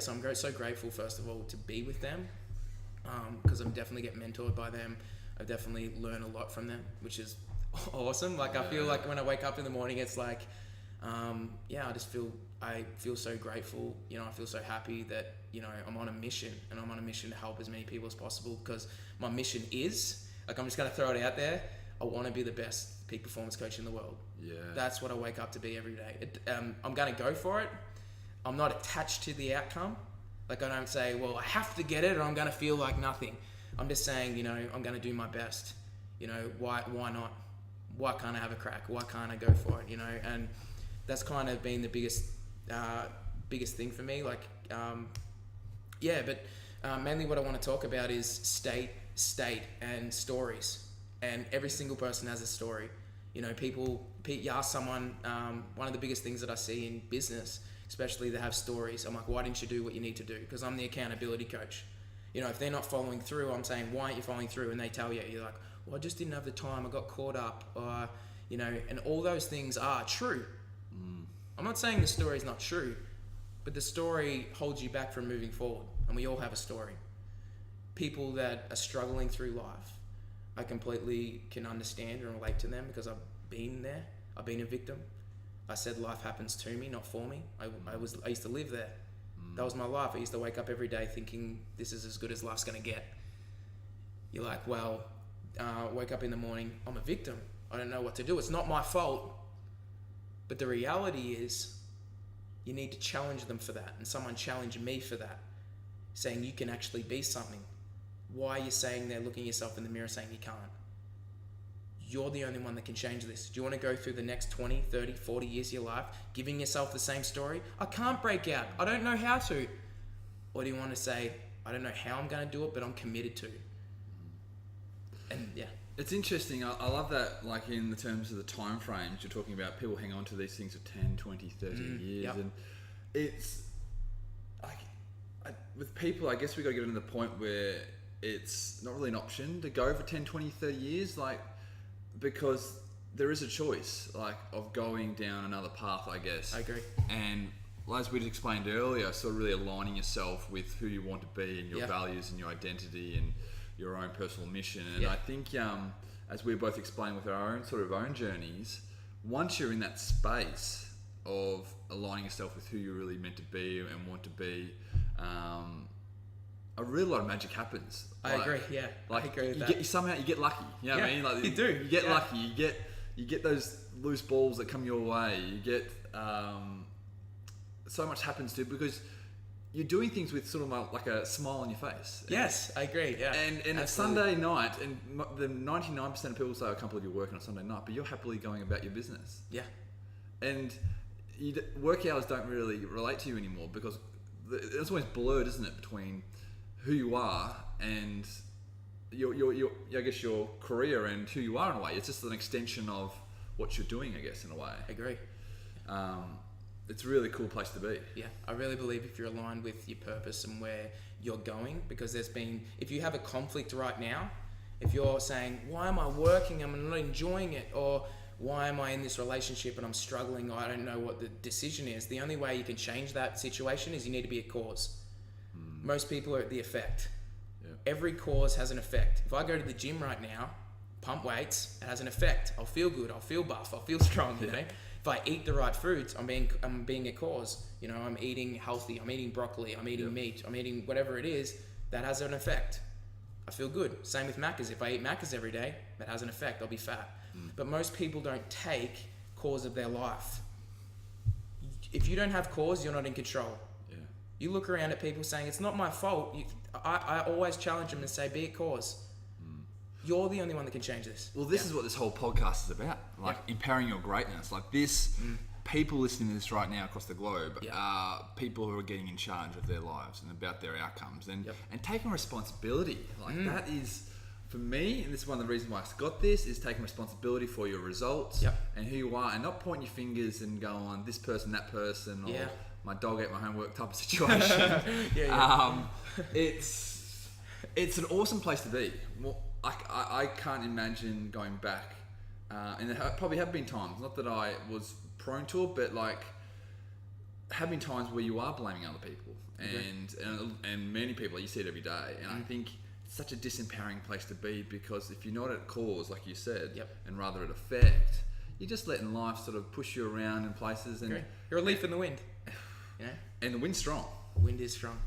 So I'm so grateful, first of all, to be with them, because I'm definitely get mentored by them. I definitely learn a lot from them, which is awesome. Like, I feel like when I wake up in the morning, it's like, I feel so grateful. You know, I feel so happy that, you know, I'm on a mission, and I'm on a mission to help as many people as possible, because my mission is, like, I'm just going to throw it out there. I want to be the best peak performance coach in the world. Yeah. That's what I wake up to be every day. I'm going to go for it. I'm not attached to the outcome. Like, I don't say, well, I have to get it or I'm going to feel like nothing. I'm just saying, you know, I'm going to do my best. You know, why not? Why can't I have a crack? Why can't I go for it? You know, and that's kind of been the biggest thing for me. Like, mainly what I want to talk about is state, and stories. And every single person has a story. You know, you ask someone, one of the biggest things that I see in business, especially, they have stories. I'm like, why didn't you do what you need to do? Because I'm the accountability coach. You know, if they're not following through, I'm saying, why aren't you following through? And they tell you, you're like, well, I just didn't have the time. I got caught up. You know, and all those things are true. I'm not saying the story is not true, but the story holds you back from moving forward. And we all have a story. People that are struggling through life, I completely can understand and relate to them, because I've been there. I've been a victim. I said life happens to me, not for me. I used to live there. That was my life. I used to wake up every day thinking this is as good as life's gonna get. You're like, well, wake up in the morning, I'm a victim. I don't know what to do. It's not my fault. But the reality is, you need to challenge them for that. And someone challenged me for that, saying you can actually be something. Why are you saying there, looking yourself in the mirror saying you can't? You're the only one that can change this. Do you want to go through the next 20, 30, 40 years of your life giving yourself the same story? I can't break out. I don't know how to. Or do you want to say, I don't know how I'm going to do it, but I'm committed to. And yeah. It's interesting. I love that, like, in the terms of the time frames, you're talking about people hang on to these things for 10, 20, 30 years. Yep. And it's like, with people, I guess we got to get to the point where it's not really an option to go for 10, 20, 30 years. Like, because there is a choice, like, of going down another path, I guess. I agree. And as we explained earlier, sort of really aligning yourself with who you want to be and your values and your identity and your own personal mission. And I think, as we both explained with our own journeys, once you're in that space of aligning yourself with who you're really meant to be and want to be, a real lot of magic happens. I agree. Yeah, like, I agree with that. Somehow you get lucky. You know what I mean? Like, you do. You get lucky. You get those loose balls that come your way. You get so much happens to, because you're doing things with sort of like a smile on your face. Yes, I agree. Yeah, and it's Sunday night, and the 99% of people say, I can't believe you're working on Sunday night, but you're happily going about your business. Yeah, and work hours don't really relate to you anymore, because it's always blurred, isn't it, between who you are and your I guess your career and who you are in a way. It's just an extension of what you're doing, I guess, in a way. I agree. It's a really cool place to be. Yeah, I really believe if you're aligned with your purpose and where you're going, because if you have a conflict right now, if you're saying, why am I working? I'm not enjoying it, or why am I in this relationship and I'm struggling, or I don't know what the decision is, the only way you can change that situation is you need to be a cause. Most people are at the effect. Yeah. Every cause has an effect. If I go to the gym right now, pump weights, it has an effect. I'll feel good, I'll feel buff, I'll feel strong, you know? If I eat the right foods, I'm being a cause. You know, I'm eating healthy, I'm eating broccoli, I'm eating meat, I'm eating whatever it is, that has an effect. I feel good. Same with Maccas. If I eat Maccas every day, that has an effect, I'll be fat. But most people don't take cause of their life. If you don't have cause, you're not in control. Yeah. You look around at people saying, it's not my fault. I always challenge them and say, be a cause. You're the only one that can change this. Well, this is what this whole podcast is about. Like, empowering your greatness. Like this, people listening to this right now across the globe are people who are getting in charge of their lives and about their outcomes and taking responsibility. Like that is, for me, and this is one of the reasons why I got this, is taking responsibility for your results and who you are, and not pointing your fingers and going, this person, that person, or my dog ate my homework type of situation. It's an awesome place to be. Well, I can't imagine going back, and there probably have been times, not that I was prone to it, but like having times where you are blaming other people, and many people, you see it every day, and I think it's such a disempowering place to be, because if you're not at cause, like you said, and rather at effect, you're just letting life sort of push you around in places, and you're a leaf in the wind, and the wind's strong. Wind is strong.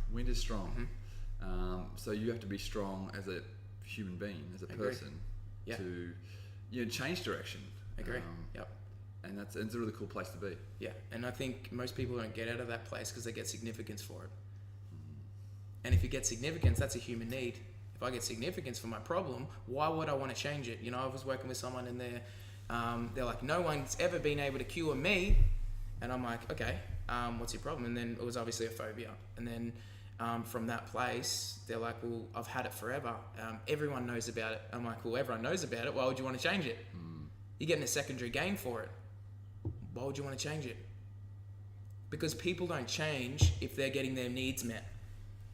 So you have to be strong as a human being, as a person, to change direction. Agree. And it's a really cool place to be. Yeah, and I think most people don't get out of that place because they get significance for it. And if you get significance, that's a human need. If I get significance for my problem, why would I want to change it? I was working with someone and they're like, no one's ever been able to cure me. And I'm like, okay, what's your problem? And then it was obviously a phobia. And then from that place, they're like, well, I've had it forever. Everyone knows about it. I'm like, well, everyone knows about it. Why would you want to change it? You're getting a secondary gain for it. Why would you want to change it? Because people don't change if they're getting their needs met.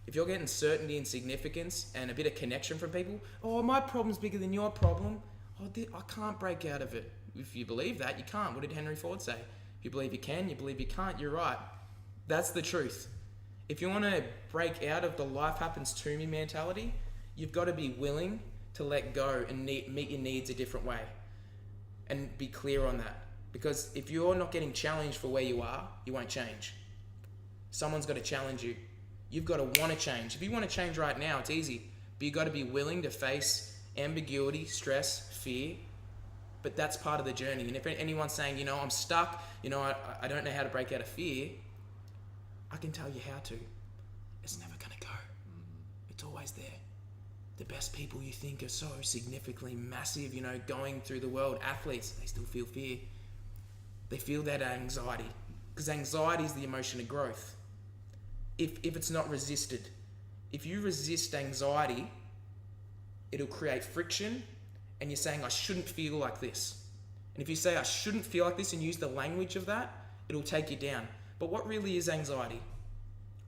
If you're getting certainty and significance and a bit of connection from people, oh, my problem's bigger than your problem. Oh, I can't break out of it. If you believe that, you can't. What did Henry Ford say? If you believe you can, you believe you can't, you're right. That's the truth. If you want to break out of the life happens to me mentality, you've got to be willing to let go and meet your needs a different way. And be clear on that. Because if you're not getting challenged for where you are, you won't change. Someone's got to challenge you. You've got to want to change. If you want to change right now, it's easy. But you've got to be willing to face ambiguity, stress, fear. But that's part of the journey. And if anyone's saying, I'm stuck, I don't know how to break out of fear, I can tell you how to. It's never going to go. It's always there. The best people you think are so significantly massive, going through the world, athletes, they still feel fear. They feel that anxiety, because anxiety is the emotion of growth. If it's not resisted, if you resist anxiety, it'll create friction, and you're saying, I shouldn't feel like this. And if you say, I shouldn't feel like this, and use the language of that, it'll take you down. But what really is anxiety?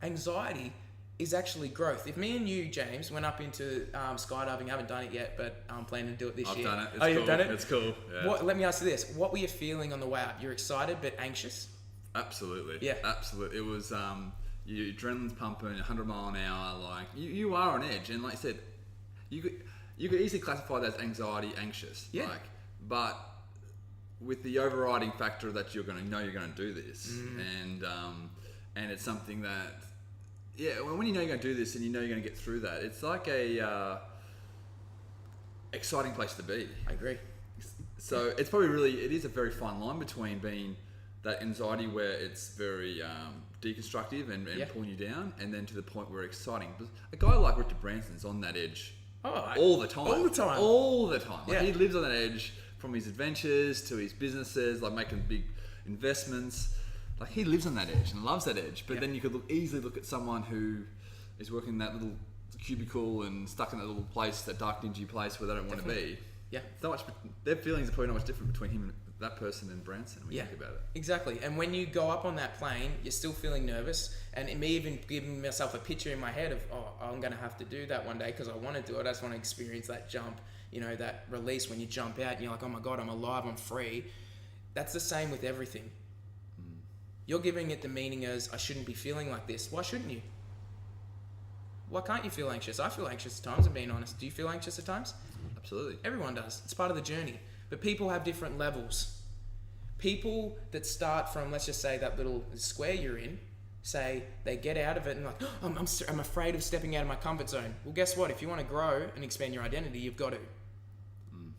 Anxiety is actually growth. If me and you, James, went up into skydiving, I haven't done it yet, but I'm planning to do it this year. I've done it. It's cool. You've done it? It's cool. Yeah. Let me ask you this. What were you feeling on the way up? You're excited but anxious? Absolutely. Yeah. Absolutely. It was, your adrenaline's pumping, 100 mile an hour, like, you are on edge. And like I said, you could easily classify that as anxiety, anxious. Yeah. But with the overriding factor that you're going to do this. And it's something that, when you know you're going to do this and you know you're going to get through that, it's like a exciting place to be. I agree. So it's probably it is a very fine line between being that anxiety where it's very deconstructive and pulling you down, and then to the point where it's exciting. But a guy like Richard Branson's on that edge all the time. Like, he lives on that edge, from his adventures to his businesses, like making big investments. Like, he lives on that edge and loves that edge. But then you could easily look at someone who is working in that little cubicle and stuck in that little place, that dark, dingy place where they don't want to be. Yeah. So much, their feelings are probably not much different between him and that person and Branson when you think about it. Exactly. And when you go up on that plane, you're still feeling nervous. And it may even giving myself a picture in my head of, I'm going to have to do that one day because I want to do it. I just want to experience that jump, that release when you jump out and you're like, oh my God, I'm alive, I'm free. That's the same with everything. You're giving it the meaning as, I shouldn't be feeling like this. Why shouldn't you? Why can't you feel anxious? I feel anxious at times, I'm being honest. Do you feel anxious at times? Absolutely. Everyone does. It's part of the journey. But people have different levels. People that start from, let's just say, that little square you're in, say they get out of it and like, I'm afraid of stepping out of my comfort zone. Well, guess what? If you want to grow and expand your identity, you've got to.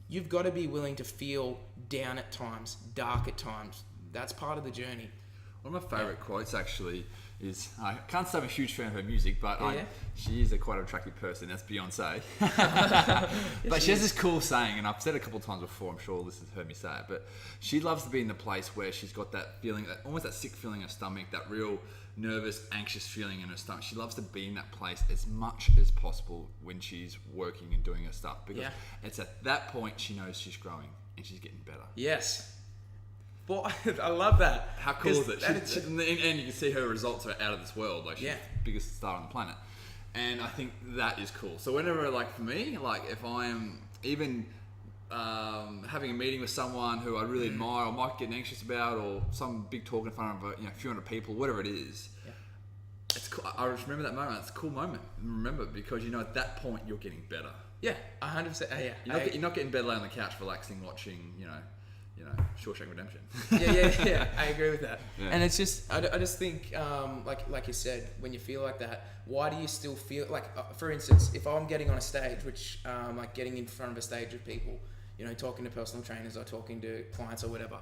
You've got to be willing to feel down at times, dark at times. That's part of the journey. One of my favourite quotes actually is, I can't say I'm a huge fan of her music, but she is quite an attractive person. That's Beyonce. But she has this cool saying, and I've said it a couple of times before, I'm sure listeners have heard me say it, but she loves to be in the place where she's got that feeling, almost that sick feeling in her stomach, that real nervous, anxious feeling in her stomach. She loves to be in that place as much as possible when she's working and doing her stuff, because it's at that point she knows she's growing and she's getting better. Yes. Well, I love that. How cool is it? And you can see her results are out of this world. Like, she's the biggest star on the planet. And I think that is cool. So whenever, like, for me, like, if I am even having a meeting with someone who I really admire or might get anxious about, or some big talk in front of a few hundred people, whatever it is. Yeah. It's cool. I just remember that moment. It's a cool moment. Remember, because at that point you're getting better. Yeah, 100%. Yeah, you're not getting better laying on the couch relaxing, watching Shawshank Redemption. yeah. I agree with that. Yeah. And it's just, I just think, like you said, when you feel like that, why do you still feel like, for instance, if I'm getting on a stage, which like getting in front of a stage of people, talking to personal trainers or talking to clients or whatever,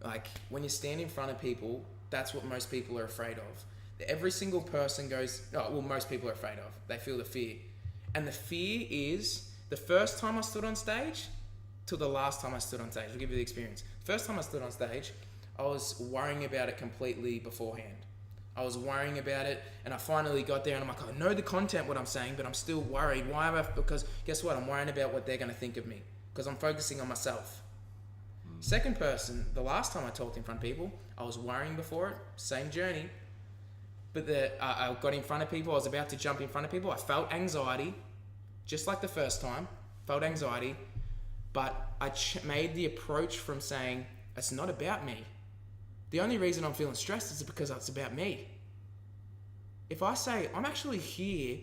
like when you stand in front of people, that's what most people are afraid of. Every single person goes, most people are afraid of. They feel the fear. And the fear is the first time I stood on stage till the last time I stood on stage. I'll give you the experience. First time I stood on stage, I was worrying about it completely beforehand. I was worrying about it, and I finally got there, and I'm like, I know the content, what I'm saying, but I'm still worried. Why am I? Because guess what? I'm worrying about what they're going to think of me, because I'm focusing on myself. Second person, the last time I talked in front of people, I was worrying before it, same journey, but I got in front of people, I was about to jump in front of people, I felt anxiety, just like the first time, felt anxiety, but I made the approach from saying, it's not about me. The only reason I'm feeling stressed is because it's about me. If I say, I'm actually here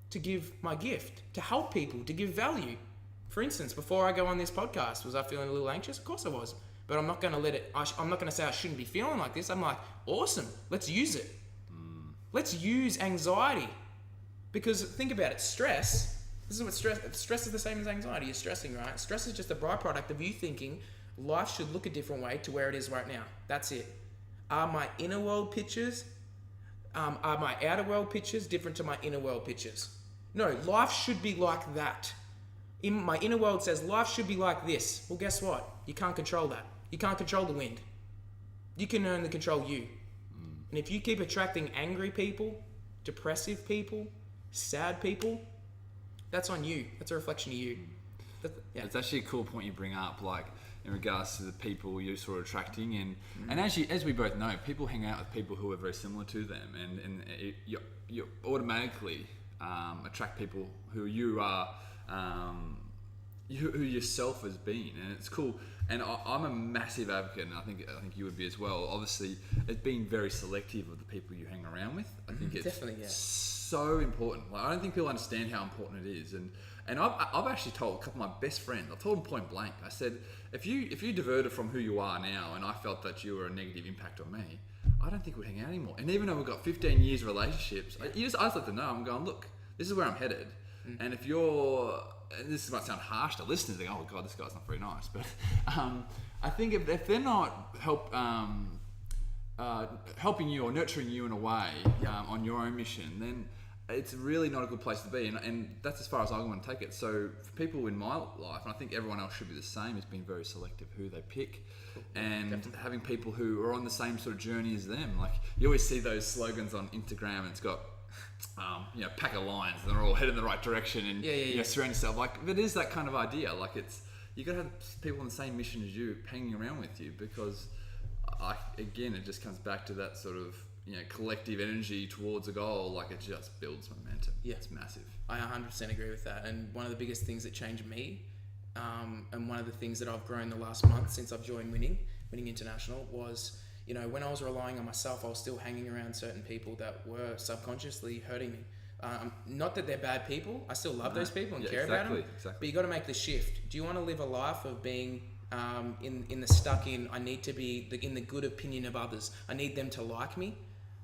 to give my gift, to help people, to give value. For instance, before I go on this podcast, was I feeling a little anxious? Of course I was. But I'm not going to I'm not going to say I shouldn't be feeling like this. I'm like, awesome, let's use it. Let's use anxiety. Because think about it, stress, this is what stress is the same as anxiety. You're stressing, right? Stress is just a byproduct of you thinking life should look a different way to where it is right now. That's it. Are my inner world pictures, are my outer world pictures different to my inner world pictures? No, life should be like that. My inner world says life should be like this. Well, guess what? You can't control that. You can't control the wind. You can only control you. And if you keep attracting angry people, depressive people, sad people, that's on you. That's a reflection of you. It's actually a cool point you bring up, like in regards to the people you're sort of attracting, and as we both know, people hang out with people who are very similar to them, and you automatically attract people who you are, who yourself has been, and it's cool. And I'm a massive advocate, and I think you would be as well. Obviously, it's being very selective of the people you hang around with. I think it's definitely so important. Like, I don't think people understand how important it is. And I've actually told a couple of my best friends. I told them point blank. I said, if you diverted from who you are now, and I felt that you were a negative impact on me, I don't think we'd hang out anymore. And even though we've got 15 years of relationships, I just let them know. I'm going, look, this is where I'm headed. And if you're, and this might sound harsh to listeners, they go, oh God, this guy's not very nice. But I think if they're not helping you or nurturing you in a way on your own mission, then it's really not a good place to be. And that's as far as I want to take it. So for people in my life, and I think everyone else should be the same, is being very selective who they pick, and having people who are on the same sort of journey as them. Like you always see those slogans on Instagram, and it's got pack of lions, and they're all heading in the right direction, and surround yourself. Like it is that kind of idea. Like you got to have people on the same mission as you hanging around with you, because again, it just comes back to that sort of collective energy towards a goal. Like it just builds momentum. Yeah, it's massive. I 100% agree with that. And one of the biggest things that changed me, and one of the things that I've grown the last month since I've joined Winning International was, when I was relying on myself, I was still hanging around certain people that were subconsciously hurting me. Not that they're bad people. I still love those people and care about them. Exactly. But you got to make the shift. Do you want to live a life of being I need to be in the good opinion of others? I need them to like me,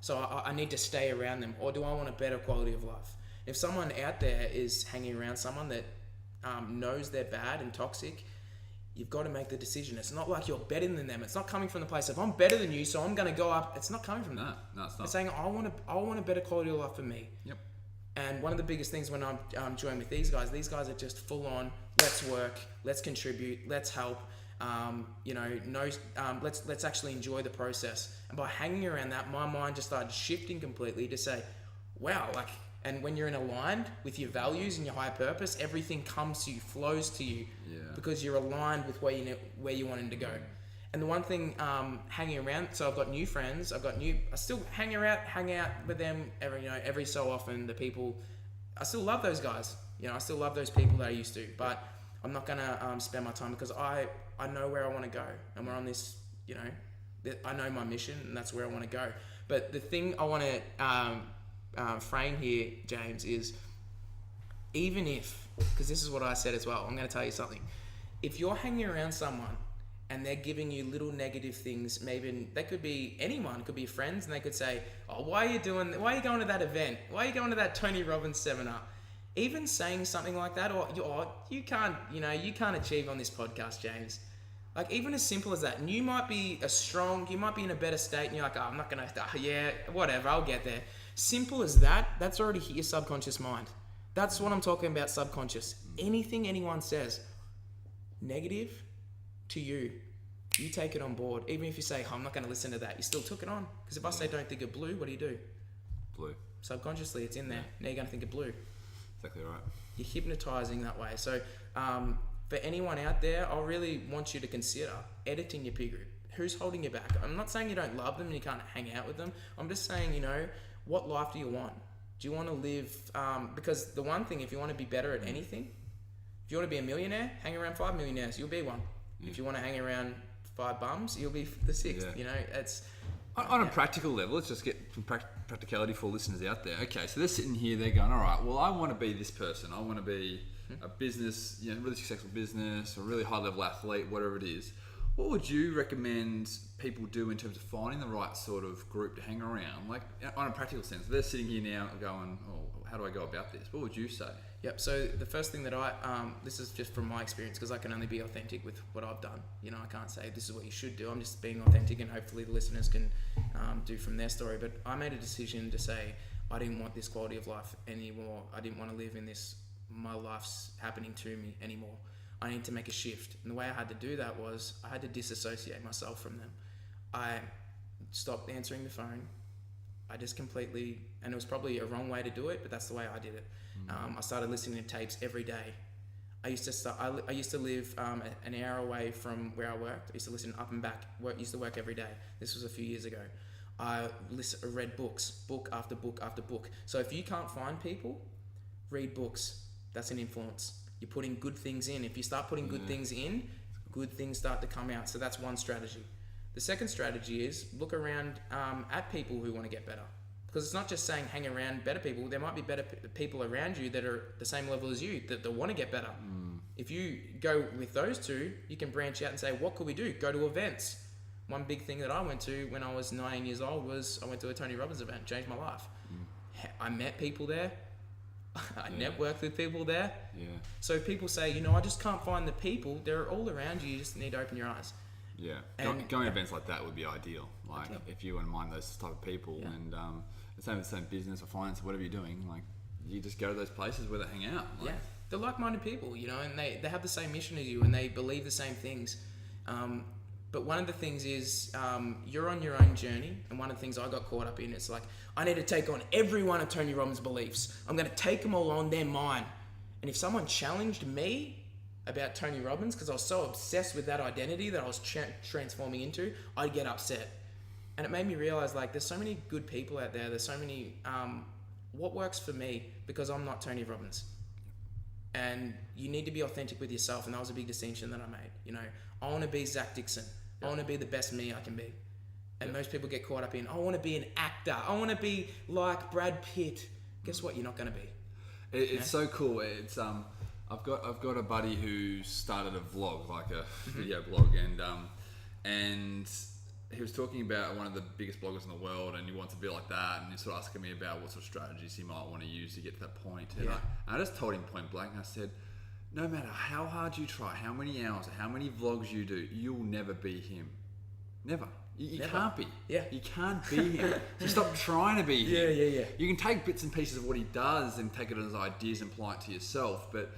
so I need to stay around them. Or do I want a better quality of life? If someone out there is hanging around someone that knows they're bad and toxic, you've got to make the decision. It's not like you're better than them. It's not coming from the place of I'm better than you, so I'm going to go up. It's not coming from that. No, it's not. It's saying I want a better quality of life for me. Yep. And one of the biggest things when I'm joined with these guys are just full on. Let's work. Let's contribute. Let's help. Let's actually enjoy the process. And by hanging around that, my mind just started shifting completely to say, wow, and when you're in aligned with your values and your higher purpose, everything comes to you, flows to you, because you're aligned with where you wanted to go. And the one thing, hanging around, so I've got new friends, I still hang out with them every so often. The people, I still love those guys. I still love those people that I used to, but I'm not gonna spend my time, because I know where I want to go, and we're on this, you know, I know my mission, and that's where I want to go. But the thing I want to frame here, James, is even if, because this is what I said as well, I'm going to tell you something. If you're hanging around someone and they're giving you little negative things, maybe they could be anyone, could be friends, and they could say, oh, why are you going to that event? Why are you going to that Tony Robbins seminar? Even saying something like that, or you can't achieve on this podcast, James. Like, even as simple as that. And you might be you might be in a better state, and you're like, oh, I'm not going to, yeah, whatever, I'll get there. Simple as that, that's already hit your subconscious mind. That's what I'm talking about, subconscious. Anything anyone says, negative to you, you take it on board. Even if you say, oh, I'm not going to listen to that, you still took it on. Because if I say don't think of blue, what do? Blue. Subconsciously, it's in there. Now you're going to think of blue. Exactly right. You're hypnotizing that way. So for anyone out there, I really want you to consider editing your peer group. Who's holding you back? I'm not saying you don't love them and you can't hang out with them. I'm just saying, you know, what life do you want? Do you want to live... because the one thing, if you want to be better at anything, if you want to be a millionaire, hang around 5 millionaires, you'll be one. Yeah. If you want to hang around 5 bums, you'll be the 6th. Yeah. You know, it's... On a practical level, let's just get some practicality for listeners out there. Okay, so they're sitting here, they're going, all right, well, I want to be this person. I want to be a business, you know, really successful business, a really high-level athlete, whatever it is. What would you recommend people do in terms of finding the right sort of group to hang around? Like, on a practical sense, they're sitting here now going, oh, how do I go about this? What would you say? Yep, so the first thing that this is just from my experience, because I can only be authentic with what I've done. You know, I can't say this is what you should do. I'm just being authentic, and hopefully the listeners can do from their story. But I made a decision to say I didn't want this quality of life anymore. I didn't want to live in this, my life's happening to me anymore. I need to make a shift. And the way I had to do that was I had to disassociate myself from them. I stopped answering the phone. I just completely, and it was probably a wrong way to do it, but that's the way I did it. I started listening to tapes every day. I used to live an hour away from where I worked. I used to listen up and back. Used to work every day. This was a few years ago. I read books, book after book after book. So if you can't find people, read books. That's an influence. You're putting good things in. If you start putting good things in, good things start to come out. So that's one strategy. The second strategy is look around at people who want to get better. Because it's not just saying hang around better people. There might be better people around you that are the same level as you that want to get better. If you go with those two, you can branch out and say, what could we do? Go to events. One big thing that I went to when I was 9 years old was I went to a Tony Robbins event. Changed my life. I met people there. I networked with people there. Yeah. So if people say, you know, I just can't find the people, they're all around you. You just need to open your eyes. Yeah. Going to events like that would be ideal. Like if you wouldn't mind those type of people and the same business or finance, whatever you're doing, like you just go to those places where they hang out. Like, they're like-minded people, you know, and they have the same mission as you and they believe the same things. But one of the things is you're on your own journey, and one of the things I got caught up in, it's like, I need to take on every one of Tony Robbins' beliefs. I'm going to take them all on, they're mine. And if someone challenged me about Tony Robbins, because I was so obsessed with that identity that I was transforming into, I'd get upset. And it made me realize, like, there's so many good people out there. There's so many, what works for me, because I'm not Tony Robbins. And you need to be authentic with yourself. And that was a big distinction that I made. You know, I want to be Zac Dixon. I want to be the best me I can be. And most people get caught up in, I want to be an actor. I want to be like Brad Pitt. Guess what? You're not going to be. It's so cool. It's I've got a buddy who started a vlog, like a video blog, and he was talking about one of the biggest bloggers in the world, and he wants to be like that, and he's sort of asking me about what sort of strategies he might want to use to get to that point. And I just told him point blank, I said, no matter how hard you try, how many hours, how many vlogs you do, you'll never be him. Never. You can't be. Yeah. You can't be him. So stop trying to be him. Yeah. You can take bits and pieces of what he does and take it as ideas and apply it to yourself. But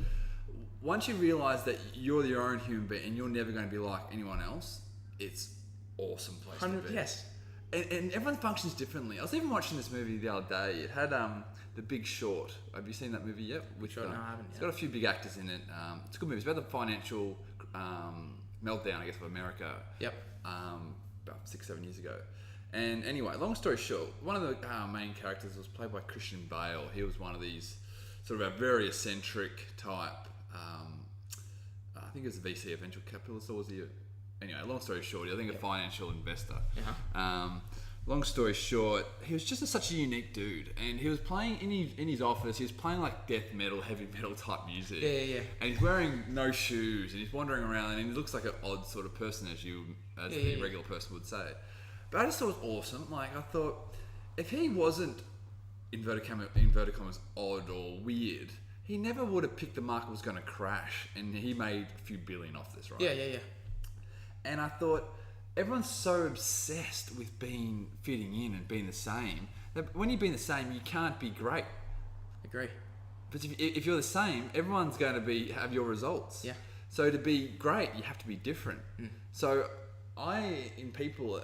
once you realise that you're your own human being and you're never going to be like anyone else, it's awesome place to be. Yes. And everyone functions differently. I was even watching this movie the other day. It had The Big Short. Have you seen that movie yet? No, I haven't. It's got a few big actors in it. It's a good movie. It's about the financial meltdown, I guess, of America. Yep. About 6-7 years ago. And anyway, long story short, one of the main characters was played by Christian Bale. He was one of these sort of a very eccentric type I think it was a VC, a venture capitalist, or was he? Anyway, long story short, I think a financial investor. Long story short, he was just such a unique dude, and he was playing in his office. He was playing like death metal, heavy metal type music. Yeah. And he's wearing no shoes, and he's wandering around, and he looks like an odd sort of person, as a regular person would say. But I just thought it was awesome. Like, I thought, if he wasn't inverted commas odd or weird, he never would have picked the market was going to crash, and he made a few billion off this, right? Yeah. And I thought, everyone's so obsessed with fitting in and being the same that when you're being the same, you can't be great. Agree. But if you're the same, everyone's going to have your results. Yeah. So to be great, you have to be different. So I, in people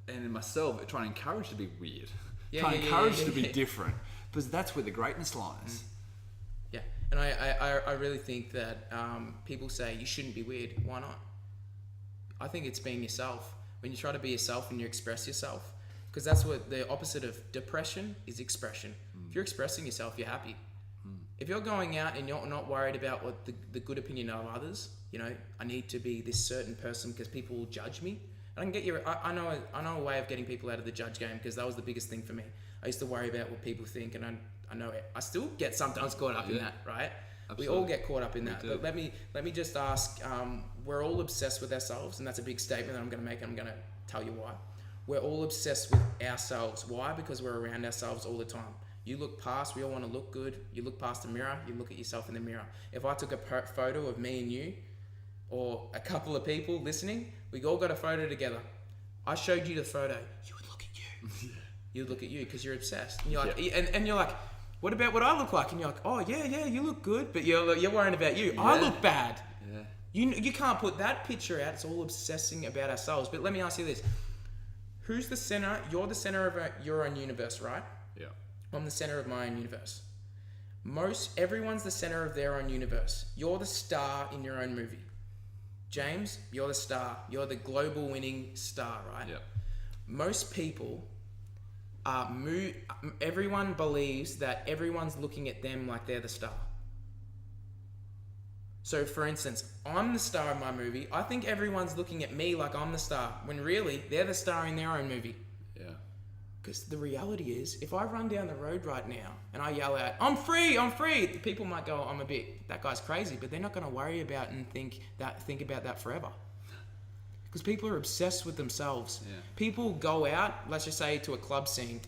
and in myself, try to encourage to be weird. Try to encourage to be different, because that's where the greatness lies. Yeah, and I really think that people say you shouldn't be weird. Why not? I think it's being yourself. When you try to be yourself and you express yourself, because that's what the opposite of depression is, expression. If you're expressing yourself, you're happy. If you're going out and you're not worried about what the good opinion of others, I need to be this certain person because people will judge me. And I can get you. I know a way of getting people out of the judge game, because that was the biggest thing for me. I used to worry about what people think, and I know I still get sometimes caught up in that, right? Absolutely. We all get caught up in that. But let me just ask. We're all obsessed with ourselves, and that's a big statement that I'm going to make, and I'm going to tell you why. We're all obsessed with ourselves. Why? Because we're around ourselves all the time. You look past, we all want to look good. You look past the mirror, you look at yourself in the mirror. If I took a photo of me and you, or a couple of people listening, we all got a photo together. I showed you the photo, you would look at you. You would look at you because you're obsessed. And you're like, and you're like, what about what I look like? And you're like, oh yeah, you look good, but you're worrying about you. Yeah. I look bad. Yeah. You can't put that picture out. It's all obsessing about ourselves. But let me ask you this: who's the center? You're the center of your own universe, right? Yeah. I'm the center of my own universe. Everyone's the center of their own universe. You're the star in your own movie. James, you're the star. You're the global winning star, right? Yeah. Most people everyone believes that everyone's looking at them like they're the star. So for instance, I'm the star of my movie. I think everyone's looking at me like I'm the star, when really they're the star in their own movie. Yeah. Because the reality is, if I run down the road right now and I yell out, I'm free, the people might go, that guy's crazy, but they're not going to worry about and think about that forever. Because people are obsessed with themselves. Yeah. People go out, let's just say to a club scene,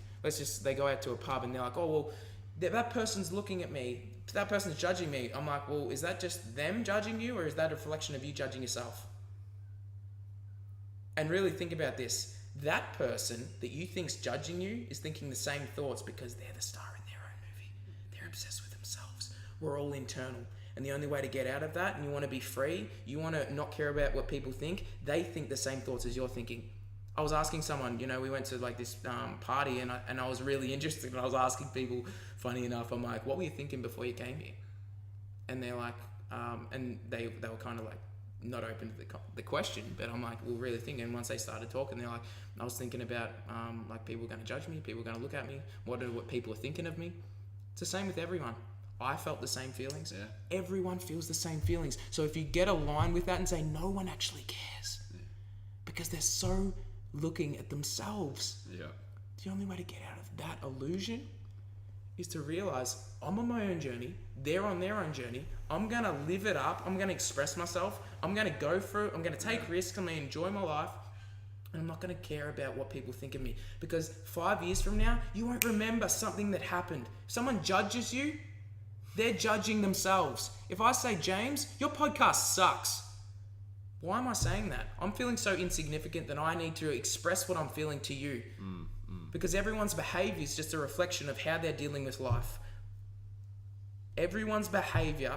they go out to a pub and they're like, oh, well, that person's looking at me, that person's judging me. I'm like, well, is that just them judging you, or is that a reflection of you judging yourself? And really think about this. That person that you think's judging you is thinking the same thoughts, because they're the star in their own movie. They're obsessed with themselves. We're all internal. And the only way to get out of that, and you want to be free, you want to not care about what people think, they think the same thoughts as you're thinking. I was asking someone, we went to like this party, and I was really interested, and I was asking people, funny enough, I'm like, what were you thinking before you came here? And they're like, and they were kind of like not open to the question, but I'm like, well, really thinking. And once they started talking, they're like, I was thinking about like people are going to judge me, people are going to look at me, what people are thinking of me. It's the same with everyone. I felt the same feelings. Yeah. Everyone feels the same feelings. So if you get aligned with that and say, no one actually cares, because they're so looking at themselves. Yeah. The only way to get out of that illusion is to realize I'm on my own journey. They're on their own journey. I'm going to live it up. I'm going to express myself. I'm going to go through. I'm going to take risks. I'm going to enjoy my life. And I'm not going to care about what people think of me. Because 5 years from now, you won't remember something that happened. If someone judges you, they're judging themselves. If I say, James, your podcast sucks, why am I saying that? I'm feeling so insignificant that I need to express what I'm feeling to you. Because everyone's behavior is just a reflection of how they're dealing with life. Everyone's behavior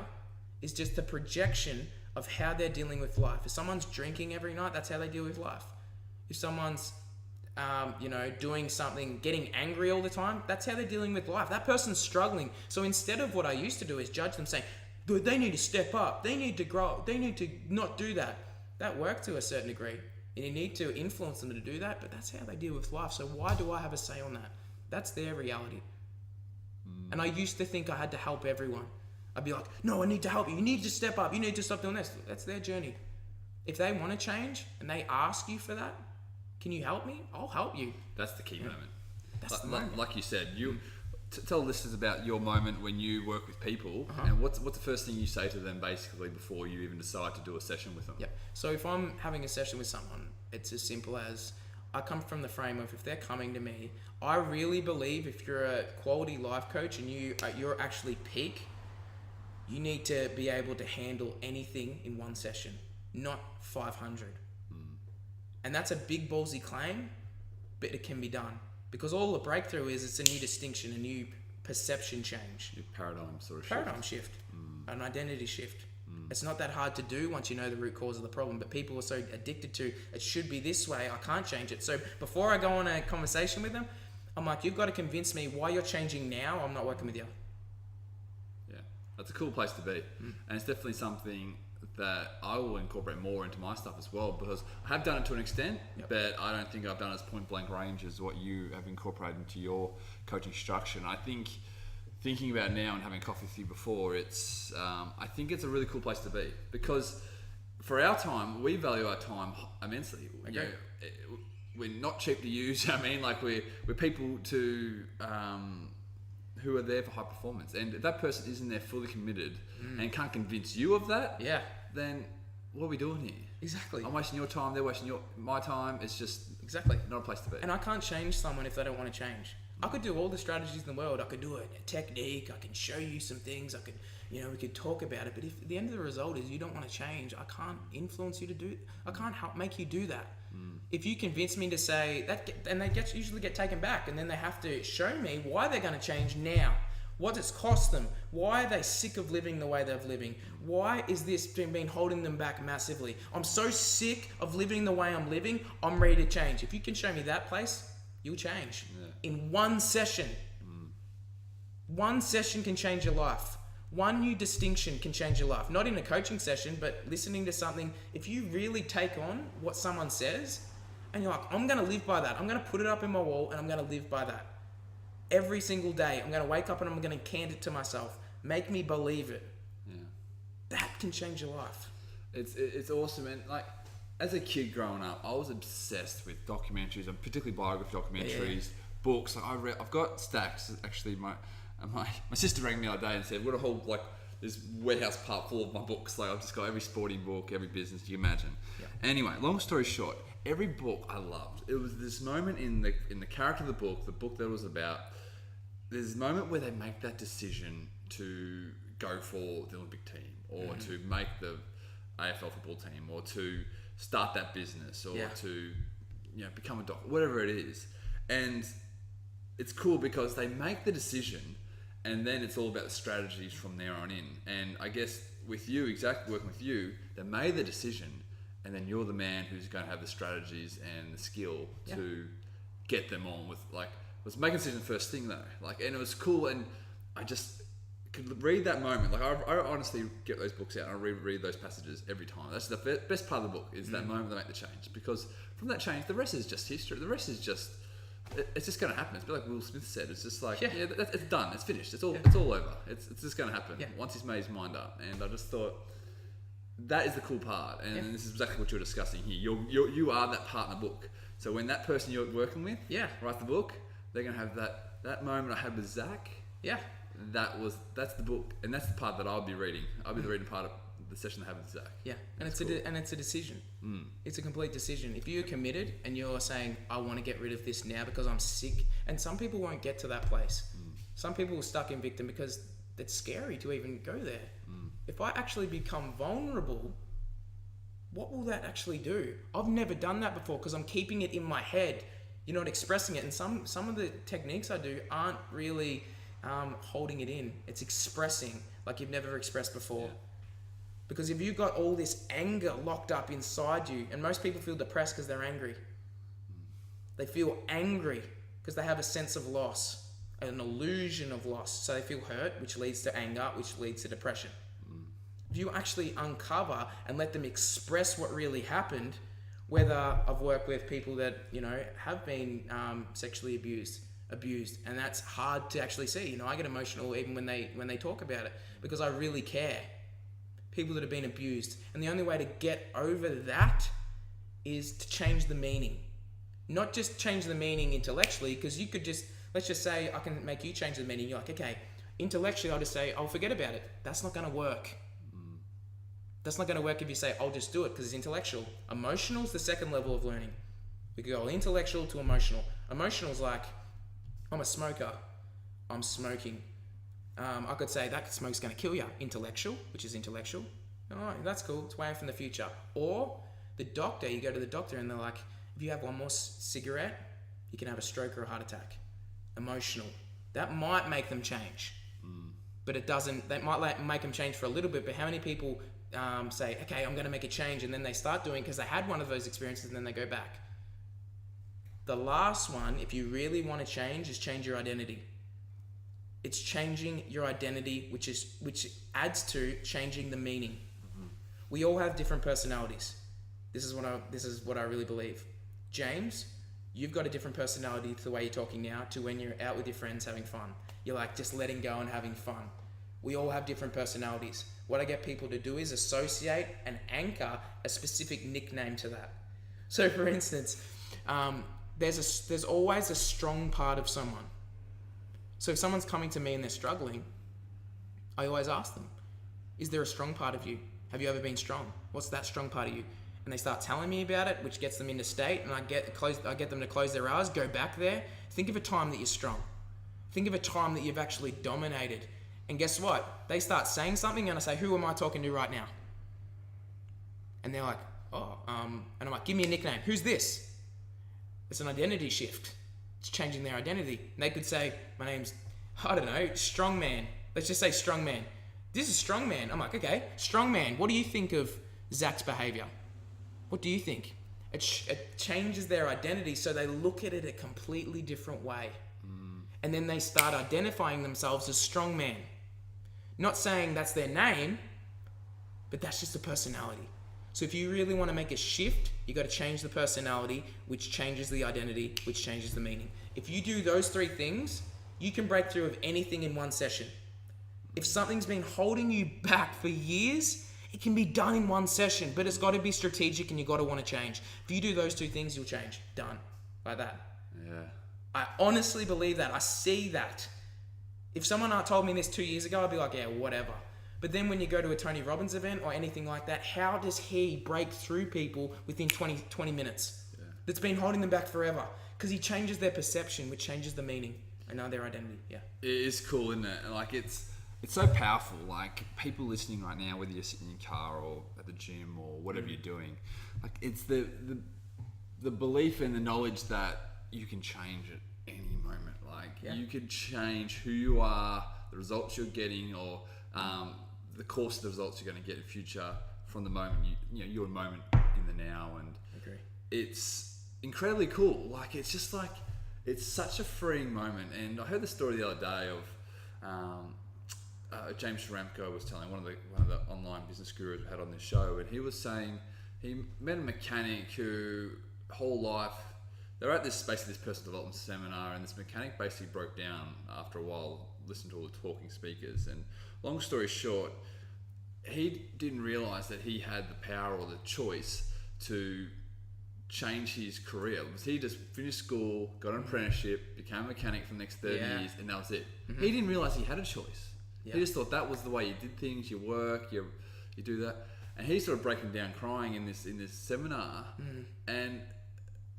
is just a projection of how they're dealing with life. If someone's drinking every night, that's how they deal with life. If someone's doing something, getting angry all the time, that's how they're dealing with life. That person's struggling. So instead of what I used to do is judge them, saying, dude, they need to step up, they need to grow, they need to not do that. That worked to a certain degree. And you need to influence them to do that, but that's how they deal with life. So why do I have a say on that? That's their reality. And I used to think I had to help everyone. I'd be like, no, I need to help you. You need to step up. You need to stop doing this. That's their journey. If they want to change and they ask you for that, can you help me? I'll help you. That's the key moment. That's the moment. Like you said, you tell listeners about your moment when you work with people, and what's the first thing you say to them basically before you even decide to do a session with them? Yep. So if I'm having a session with someone, it's as simple as I come from the frame of, if they're coming to me, I really believe if you're a quality life coach and you're actually peak, you need to be able to handle anything in one session, not 500. And that's a big ballsy claim, but it can be done. Because all the breakthrough is, it's a new distinction, a new perception change. Your paradigm sort of Paradigm shift, an identity shift. It's not that hard to do once you know the root cause of the problem, but people are so addicted to, it should be this way, I can't change it. So before I go on a conversation with them, I'm like, you've got to convince me why you're changing now, I'm not working with you. Yeah, that's a cool place to be. And it's definitely something that I will incorporate more into my stuff as well, because I have done it to an extent, but I don't think I've done it as point blank range as what you have incorporated into your coaching structure. And I think thinking about it now and having coffee with you before, it's I think it's a really cool place to be, because for our time, we value our time immensely. You know, we're not cheap to use. I mean, like we're people to who are there for high performance, and if that person isn't there fully committed and can't convince you of that, then what are we doing here? Exactly. I'm wasting your time, they're wasting my time. It's just not a place to be. And I can't change someone if they don't want to change. I could do all the strategies in the world. I could do a technique. I can show you some things. I could, we could talk about it. But if the end of the result is you don't want to change, I can't influence you to do it. I can't help make you do that. If you convince me to say that, and they usually get taken back, and then they have to show me why they're going to change now. What it's cost them? Why are they sick of living the way they're living? Why is this been holding them back massively? I'm so sick of living the way I'm living. I'm ready to change. If you can show me that place, you'll change. In one session. One session can change your life. One new distinction can change your life. Not in a coaching session, but listening to something. If you really take on what someone says, and you're like, I'm going to live by that. I'm going to put it up in my wall, and I'm going to live by that. Every single day, I'm going to wake up and I'm going to cant it to myself. Make me believe it. Yeah. That can change your life. It's awesome. And like, as a kid growing up, I was obsessed with documentaries, and particularly biography documentaries, books. Like I've got stacks. Actually, my sister rang me the other day and said, "What a whole this warehouse part full of my books. Like I've just got every sporting book, every business you imagine." Yeah. Anyway, long story short, every book I loved. It was this moment in the character of the book that was about. There's a moment where they make that decision to go for the Olympic team, or to make the AFL football team, or to start that business, or to become a doctor, whatever it is. And it's cool because they make the decision, and then it's all about the strategies from there on in. And I guess with you, working with you, they made the decision, and then you're the man who's going to have the strategies and the skill to get them on with was making a decision first thing though. And it was cool, and I just could read that moment. I honestly get those books out and I reread those passages every time. That's the best part of the book, is that moment they make the change. Because from that change, the rest is just history. The rest is just, it's just going to happen. It's a bit like Will Smith said. It's just it's done. It's finished. It's all over. It's just going to happen once he's made his mind up. And I just thought, that is the cool part. And this is exactly what you're discussing here. You are that part in the book. So when that person you're working with writes the book, they're going to have that moment I had with Zac. Yeah. That's the book, and that's the part that I'll be reading. I'll be the reading part of the session I have with Zac. Yeah, and it's a decision. It's a complete decision. If you're committed and you're saying, I want to get rid of this now because I'm sick, and some people won't get to that place. Some people are stuck in victim because it's scary to even go there. If I actually become vulnerable, what will that actually do? I've never done that before because I'm keeping it in my head. You're not expressing it, and some of the techniques I do aren't really holding it in. It's expressing like you've never expressed before. Because if you've got all this anger locked up inside you, and most people feel depressed because they're angry. They feel angry because they have a sense of loss, an illusion of loss. So they feel hurt, which leads to anger, which leads to depression. If you actually uncover and let them express what really happened, whether I've worked with people that have been sexually abused, abused, and that's hard to actually see. You know, I get emotional even when they talk about it, because I really care. People that have been abused, and the only way to get over that is to change the meaning. Not just change the meaning intellectually, because you could just, let's just say I can make you change the meaning. You're like, okay, intellectually I'll just say, I'll forget about it. That's not going to work. That's not going to work if you say, I'll just do it, because it's intellectual. Emotional is the second level of learning. We could go intellectual to emotional. Emotional is like, I'm a smoker. I'm smoking. I could say that smoke's going to kill you. Intellectual, which is intellectual. Oh, that's cool. It's way from the future. Or the doctor, you go to the doctor and they're like, if you have one more cigarette, you can have a stroke or a heart attack. Emotional. That might make them change. But it doesn't. That might make them change for a little bit. But how many people say, okay, I'm going to make a change, and then they start doing because they had one of those experiences and then they go back? The last one, if you really want to change, is change your identity. It's changing your identity, which adds to changing the meaning. We all have different personalities. This is what I really believe. James, you've got a different personality to the way you're talking now to when you're out with your friends having fun. You're like just letting go and having fun. We all have different personalities. What I get people to do is associate and anchor a specific nickname to that. So for instance, there's always a strong part of someone. So if someone's coming to me and they're struggling, I always ask them, is there a strong part of you? Have you ever been strong? What's that strong part of you? And they start telling me about it, which gets them into state, and I get them to close their eyes, go back there. Think of a time that you're strong. Think of a time that you've actually dominated. And guess what? They start saying something and I say, who am I talking to right now? And they're like, and I'm like, give me a nickname. Who's this? It's an identity shift. It's changing their identity. And they could say, my name's, I don't know, Strongman. Let's just say Strongman. This is Strongman. I'm like, okay, Strongman. What do you think of Zac's behavior? What do you think? It changes their identity so they look at it a completely different way. And then they start identifying themselves as Strongman. Not saying that's their name, but that's just a personality. So if you really want to make a shift, you got to change the personality, which changes the identity, which changes the meaning. If you do those three things, you can break through of anything in one session. If something's been holding you back for years, it can be done in one session, but it's got to be strategic and you got to want to change. If you do those two things, you'll change. Done. Like that. Yeah. I honestly believe that. I see that. If someone told me this 2 years ago, I'd be like, yeah, whatever. But then when you go to a Tony Robbins event or anything like that, how does he break through people within 20 minutes? Yeah. That's been holding them back forever. Because he changes their perception, which changes the meaning and now their identity. Yeah. It is cool, isn't it? Like it's so powerful. Like people listening right now, whether you're sitting in your car or at the gym or whatever you're doing, like it's the belief and the knowledge that you can change at any moment. Like you could change who you are, the results you're getting, or the course of the results you're going to get in the future from the moment your moment in the now. And it's incredibly cool. Like it's just like it's such a freeing moment. And I heard the story the other day of James Ramko was telling one of the online business gurus we had on this show, and he was saying he met a mechanic who whole life. They're at this personal development seminar, and this mechanic basically broke down after a while, listened to all the talking speakers, and long story short, he didn't realize that he had the power or the choice to change his career. He just finished school, got an apprenticeship, became a mechanic for the next 30 years, and that was it. He didn't realize he had a choice. He just thought that was the way you did things, you work, you do that. And he started breaking down crying in this seminar, and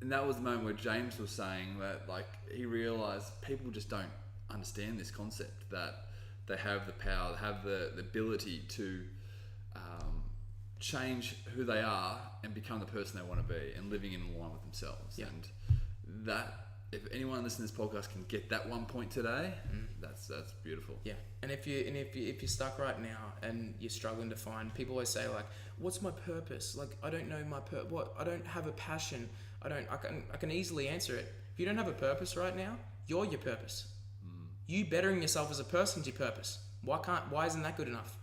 that was the moment where James was saying that like he realized people just don't understand this concept, that they have the power, they have the ability to change who they are and become the person they want to be and living in line with themselves. And that, if anyone listening to this podcast can get that one point today, that's beautiful. Yeah. And if you're stuck right now and you're struggling to find, people always say like, what's my purpose? Like I don't know my I don't have a passion. I can easily answer it. If you don't have a purpose right now, you're your purpose. You bettering yourself as a person's your purpose. Why isn't that good enough?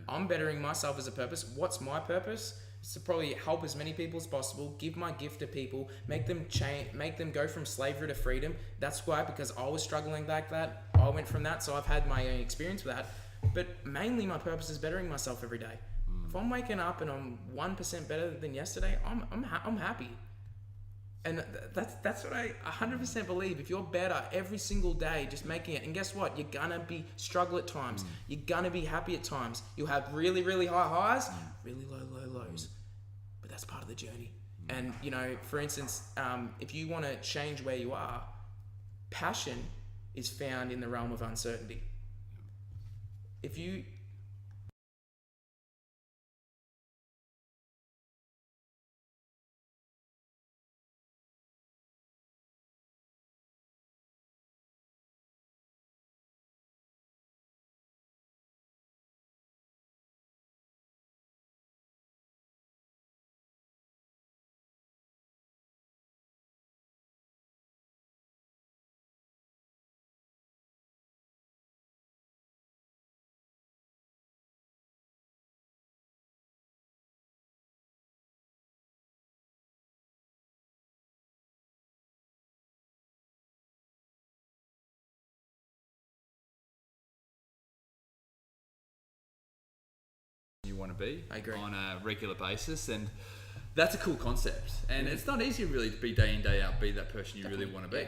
I'm bettering myself as a purpose. What's my purpose? to probably help as many people as possible, give my gift to people, make them change, make them go from slavery to freedom. That's why, because I was struggling like that, I went from that, so I've had my own experience with that. But mainly my purpose is bettering myself every day. If I'm waking up and I'm 1% better than yesterday, I'm happy. And that's what I 100% believe. If you're better every single day, just making it, and guess what? You're gonna struggle at times. You're gonna be happy at times. You'll have really, really high highs, really low lows. But that's part of the journey. And for instance, if you want to change where you are, passion is found in the realm of uncertainty. If you want to be I agree. on a regular basis, and that's a cool concept. And it's not easy really to be day in day out, be that person you really want to be.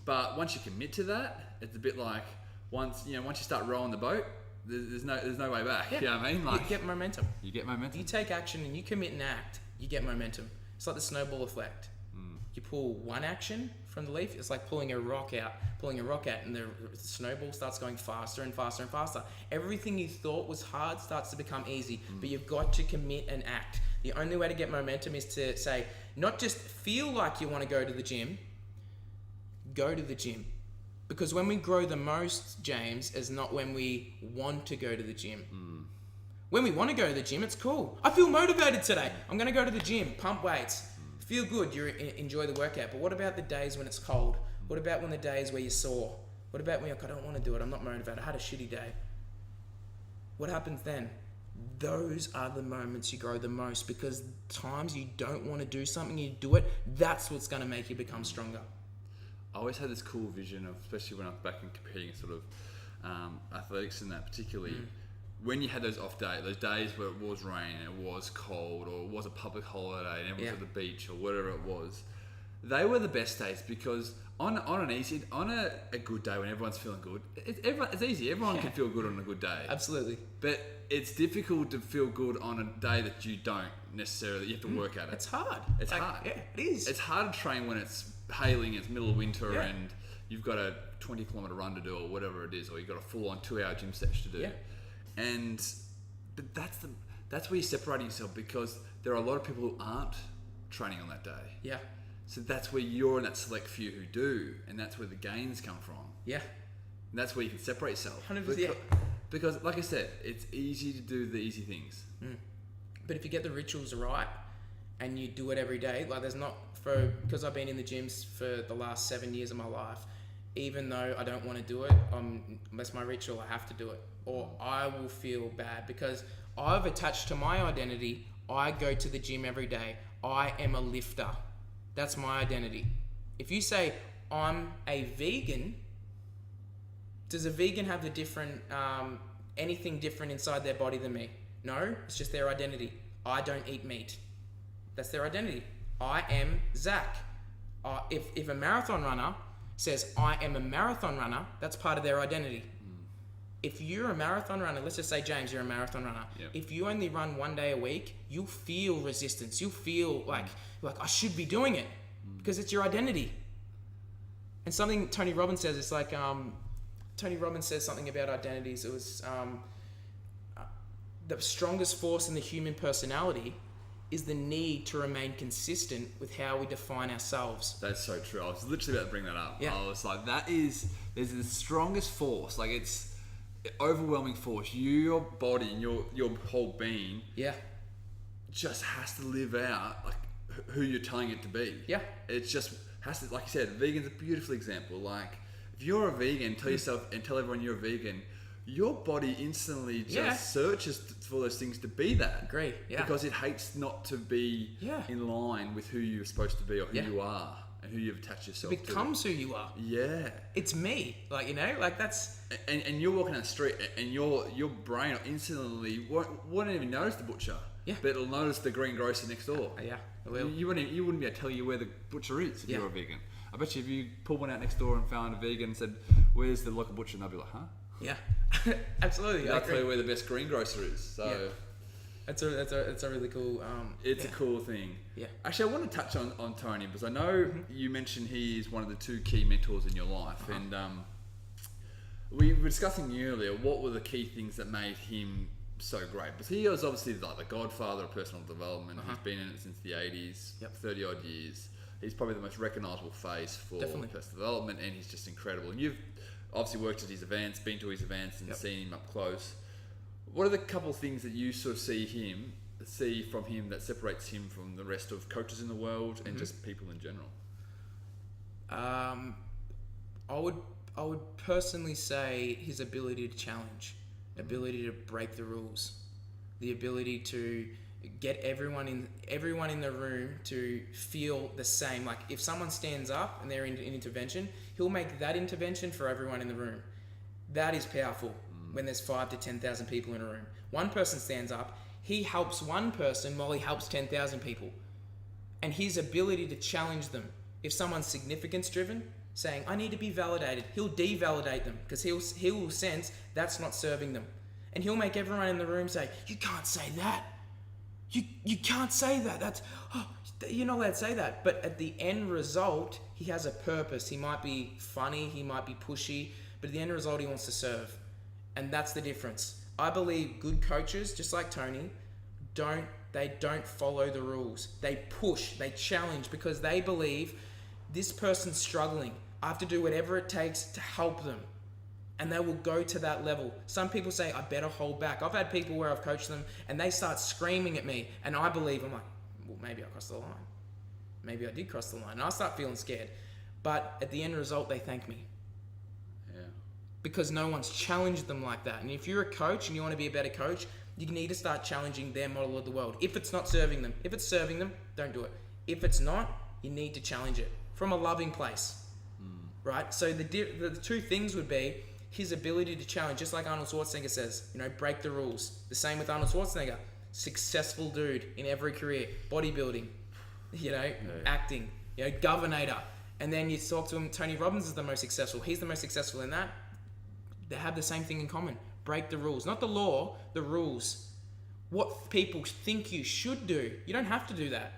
But once you commit to that, it's a bit like once you start rowing the boat, there's no way back. You know what I mean? Like, you get momentum. You take action and you commit and act, you get momentum. It's like the snowball effect. You pull one action from the leaf, it's like pulling a rock out, and the snowball starts going faster and faster and faster. Everything you thought was hard starts to become easy, but you've got to commit and act. The only way to get momentum is to say, not just feel like you want to go to the gym, go to the gym. Because when we grow the most, James, is not when we want to go to the gym. When we want to go to the gym, it's cool. I feel motivated today. I'm going to go to the gym, pump weights. Feel good, you enjoy the workout. But what about the days when it's cold? What about when the days where you're sore? What about when you're like, I don't want to do it, I'm not motivated, I had a shitty day? What happens then? Those are the moments you grow the most, because times you don't want to do something, you do it, that's what's going to make you become stronger. I always had this cool vision of, especially when I was back in competing sort of athletics and that particularly, when you had those off days, those days where it was rain, it was cold, or it was a public holiday and everyone's at the beach or whatever it was, they were the best days, because on a good day when everyone's feeling good, it's easy. Everyone can feel good on a good day. Absolutely. But it's difficult to feel good on a day that you don't necessarily. You have to work at it. It's hard. It's hard. Yeah, it is. It's hard to train when it's hailing, it's middle of winter, and you've got a 20-kilometer run to do or whatever it is, or you've got a full-on 2-hour gym session to do. Yeah. But that's where you're separating yourself, because there are a lot of people who aren't training on that day. Yeah. So that's where you're in that select few who do, and that's where the gains come from. Yeah. And that's where you can separate yourself. 100%. Because, like I said, it's easy to do the easy things. But if you get the rituals right and you do it every day, like because I've been in the gyms for the last 7 years of my life, even though I don't want to do it, that's my ritual, I have to do it, or I will feel bad, because I've attached to my identity, I go to the gym every day, I am a lifter. That's my identity. If you say, I'm a vegan, does a vegan have the different, anything different inside their body than me? No, it's just their identity. I don't eat meat. That's their identity. I am Zac. If a marathon runner says, I am a marathon runner, that's part of their identity. If you're a marathon runner, let's just say, James, you're a marathon runner. Yep. If you only run 1 day a week, you'll feel resistance. You'll feel like I should be doing it, because it's your identity. And something Tony Robbins says, it's like, Tony Robbins says something about identities. It was the strongest force in the human personality is the need to remain consistent with how we define ourselves. That's so true. I was literally about to bring that up. Yeah. I was like, there's the strongest force. Like, it's overwhelming force. Your body and your whole being just has to live out like who you're telling it to be. Yeah. It just has to, like you said, vegan's a beautiful example. Like, if you're a vegan, tell yourself and tell everyone you're a vegan, your body instantly just searches for those things to be that. Agree. Yeah. Because it hates not to be in line with who you're supposed to be or who you are and who you've attached yourself to. It becomes who you are. Yeah. It's me. Like, you know, like that's... And you're walking down the street and your brain instantly won't even notice the butcher. Yeah. But it'll notice the greengrocer next door. Yeah. It will. You wouldn't be able to tell you where the butcher is if you're a vegan. I bet you if you pulled one out next door and found a vegan and said, "Where's the local butcher?" and they'll be like, "Huh?" Yeah, absolutely. They'll tell you where the best greengrocer is. So it's a really cool. It's a cool thing. Yeah. Actually, I want to touch on Tony because I know you mentioned he is one of the 2 key mentors in your life, and we were discussing earlier what were the key things that made him so great. Because he was obviously like the godfather of personal development. He's been in it since the 80s, 30 odd years. He's probably the most recognisable face for personal development, and he's just incredible. And you've obviously worked at his events, been to his events, and seen him up close. What are the couple of things that you sort of see from him that separates him from the rest of coaches in the world and just people in general? I would personally say his ability to challenge, ability to break the rules, the ability to get everyone in the room to feel the same. Like if someone stands up and they're in intervention, he'll make that intervention for everyone in the room. That is powerful when there's 5 to 10,000 people in a room. One person stands up, he helps one person while he helps 10,000 people. And his ability to challenge them. If someone's significance driven, saying, I need to be validated, he'll devalidate them because he'll sense that's not serving them. And he'll make everyone in the room say, you can't say that. You can't say that. You're not allowed to say that. But at the end result, he has a purpose. He might be funny, he might be pushy, but at the end result, he wants to serve. And that's the difference. I believe good coaches, just like Tony, don't follow the rules. They push, they challenge because they believe this person's struggling. I have to do whatever it takes to help them. And they will go to that level. Some people say, I better hold back. I've had people where I've coached them and they start screaming at me. And I believe, I'm like, well, maybe I crossed the line. Maybe I did cross the line. And I start feeling scared. But at the end result, they thank me. Yeah. Because no one's challenged them like that. And if you're a coach and you want to be a better coach, you need to start challenging their model of the world. If it's not serving them. If it's serving them, don't do it. If it's not, you need to challenge it from a loving place. Right? So the 2 things would be his ability to challenge, just like Arnold Schwarzenegger says, break the rules. The same with Arnold Schwarzenegger. Successful dude in every career. Bodybuilding, acting, governor. And then you talk to him, Tony Robbins is the most successful. He's the most successful in that. They have the same thing in common. Break the rules. Not the law, the rules. What people think you should do. You don't have to do that.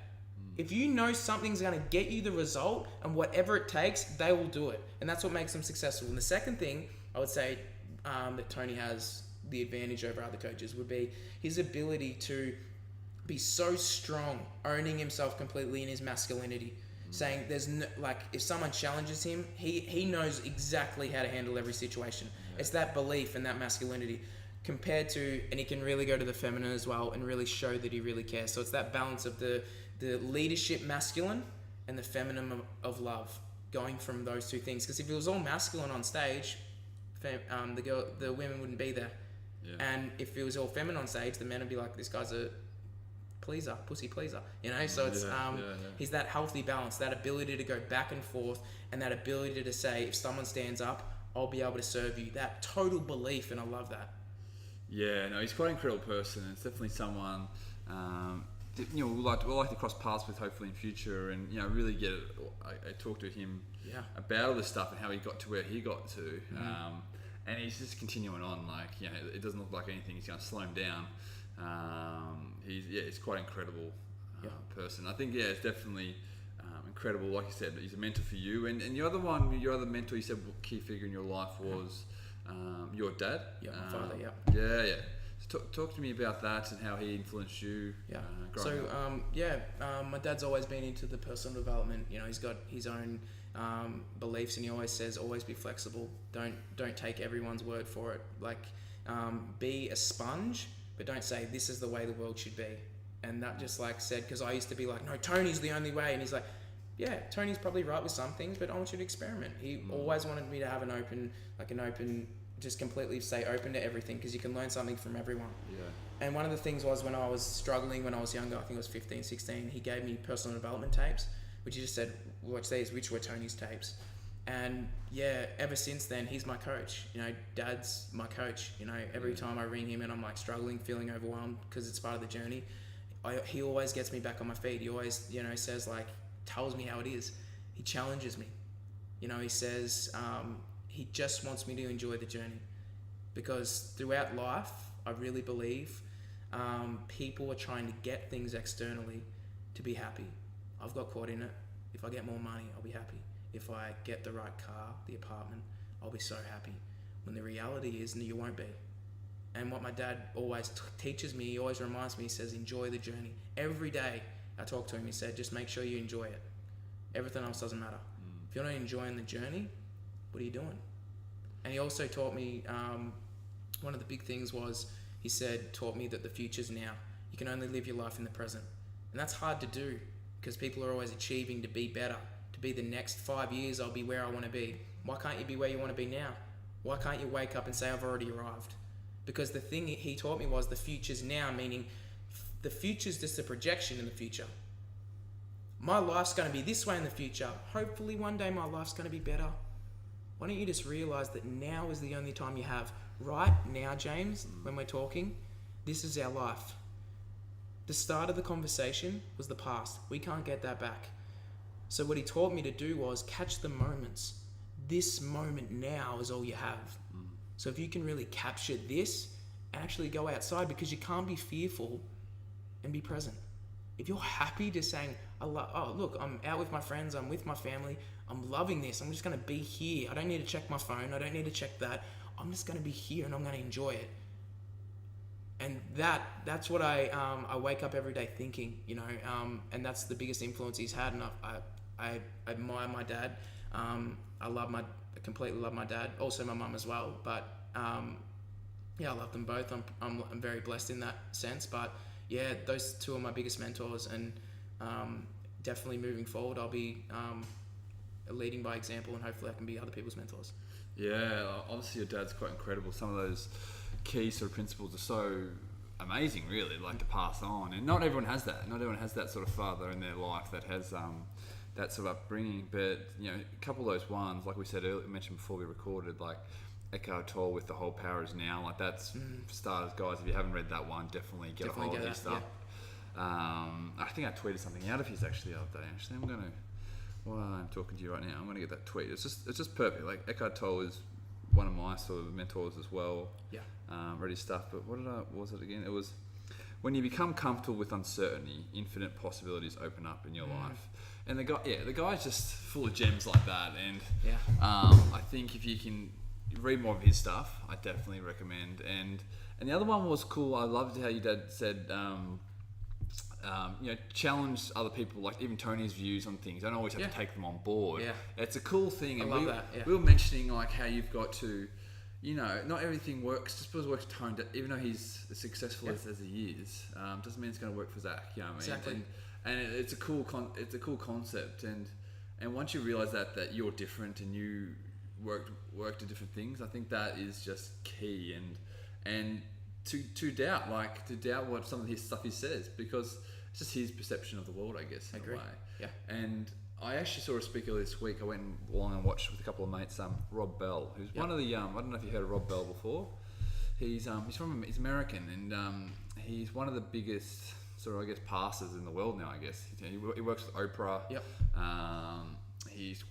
If you know something's going to get you the result and whatever it takes, they will do it. And that's what makes them successful. And the second thing I would say that Tony has the advantage over other coaches would be his ability to be so strong, owning himself completely in his masculinity. Saying there's no, like if someone challenges him, he knows exactly how to handle every situation. Yeah. It's that belief and that masculinity compared to, and he can really go to the feminine as well and really show that he really cares. So it's that balance of the leadership masculine and the feminine of love, going from those 2 things. Because if it was all masculine on stage, the women wouldn't be there. Yeah. And if it was all feminine on stage, the men would be like, this guy's a pleaser, pussy pleaser, so it's he's that healthy balance, that ability to go back and forth, and that ability to say, if someone stands up, I'll be able to serve you. That total belief, and I love that. He's quite an incredible person. It's definitely someone we'll like to cross paths with hopefully in future, and really get I talk to him about all this stuff and how he got to where he got to. And he's just continuing on, it doesn't look like anything is going to slow him down. He's quite an incredible person. I think it's definitely incredible. Like you said, he's a mentor for you. And your other mentor, you said key figure in your life was your dad. Yeah, my father. Yeah. So talk to me about that and how he influenced you. Growing up. My dad's always been into the personal development. He's got his own beliefs, and he always says, always be flexible. Don't take everyone's word for it. Be a sponge. But don't say, this is the way the world should be. And that just said, because I used to be like, no, Tony's the only way. And he's like, yeah, Tony's probably right with some things, but I want you to experiment. He always wanted me to have an open just completely stay open to everything, because you can learn something from everyone. Yeah. And one of the things was, when I was struggling when I was younger, I think I was 15, 16, he gave me personal development tapes, which he just said, watch these, which were Tony's tapes. And yeah, ever since then, he's my coach. You know, Dad's my coach. You know, every time I ring him and I'm like struggling, feeling overwhelmed because it's part of the journey, he always gets me back on my feet. He always, you know, says like, tells me how it is. He challenges me. You know, he says, he just wants me to enjoy the journey, because throughout life, I really believe people are trying to get things externally to be happy. I've got caught in it. If I get more money, I'll be happy. If I get the right car, the apartment, I'll be so happy. When the reality is, no, you won't be. And what my dad always teaches me, he always reminds me, he says, enjoy the journey. Every day I talk to him, he said, just make sure you enjoy it. Everything else doesn't matter. If you're not enjoying the journey, what are you doing? And he also taught me, one of the big things was, he said, taught me that the future's now. You can only live your life in the present. And that's hard to do, because people are always achieving to be better, to be the next 5 years, I'll be where I want to be. Why can't you be where you want to be now? Why can't you wake up and say, I've already arrived? Because the thing he taught me was, the future's now, meaning the future's just a projection in the future. My life's going to be this way in the future. Hopefully one day my life's going to be better. Why don't you just realize that now is the only time you have? Right now, James, when we're talking, this is our life. The start of the conversation was the past. We can't get that back. So what he taught me to do was catch the moments. This moment now is all you have. So if you can really capture this and actually go outside, because you can't be fearful and be present. If you're happy just saying, oh, look, I'm out with my friends, I'm with my family, I'm loving this, I'm just going to be here. I don't need to check my phone, I don't need to check that. I'm just going to be here and I'm going to enjoy it. And that's what I wake up every day thinking, you know, and that's the biggest influence he's had. And I admire my dad. I completely love my dad, also my mum as well. But yeah, I love them both. I'm very blessed in that sense. But yeah, those two are my biggest mentors, and definitely moving forward, I'll be leading by example, and hopefully I can be other people's mentors. Yeah, obviously your dad's quite incredible. Some of those key sort of principles are so amazing, really, like to pass on. And not everyone has that. Not everyone has that sort of father in their life that has that sort of upbringing. But, you know, a couple of those ones, like we said earlier, mentioned before we recorded, like Eckhart Tolle with The Whole Power Is Now, like that's, for starters, guys, if you haven't read that one, definitely get a hold of his stuff. Yeah. I think I tweeted something out of his actually the other day. Actually, I'm going to, while I'm talking to you right now, I'm going to get that tweet. It's just perfect. Like Eckhart Tolle is one of my sort of mentors as well. Yeah. Read his stuff, but what was it again? It was, when you become comfortable with uncertainty, infinite possibilities open up in your life. And the guy's just full of gems like that. And I think if you can read more of his stuff, I definitely recommend. And the other one was cool. I loved how your dad said, you know, challenge other people, like even Tony's views on things. Don't always have to take them on board. Yeah. It's a cool thing. And we were mentioning like how you've got to, you know, not everything works just because it works for Tony, even though he's as successful as he is, doesn't mean it's going to work for Zac. You know what I mean? Exactly. And it's a cool concept. And once you realize that you're different and you work at different things, I think that is just key. And to doubt what some of his stuff he says, because it's just his perception of the world, I guess, in a way. Yeah. And I actually saw a speaker this week. I went along and watched with a couple of mates, Rob Bell, who's one of the I don't know if you heard of Rob Bell before. He's American, and he's one of the biggest sort of, I guess, pastors in the world now, I guess. He works with Oprah. Yep. He's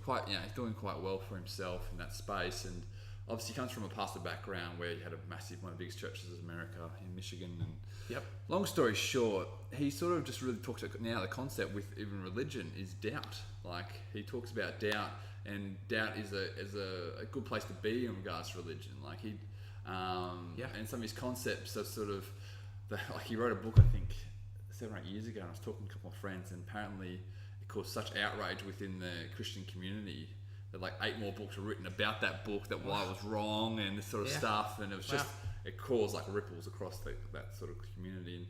doing quite well for himself in that space, and obviously he comes from a pastor background where he had one of the biggest churches in America, in Michigan. And long story short, he sort of just really talks about now the concept with even religion is doubt. Like he talks about doubt, and doubt is a good place to be in regards to religion. Like and some of his concepts are sort of, like he wrote a book, I think 7 or 8 years ago, and I was talking to a couple of friends, and apparently it caused such outrage within the Christian community that like 8 more books were written about that book, that why it was wrong and this sort of stuff, and it was just, it caused like ripples across that sort of community. And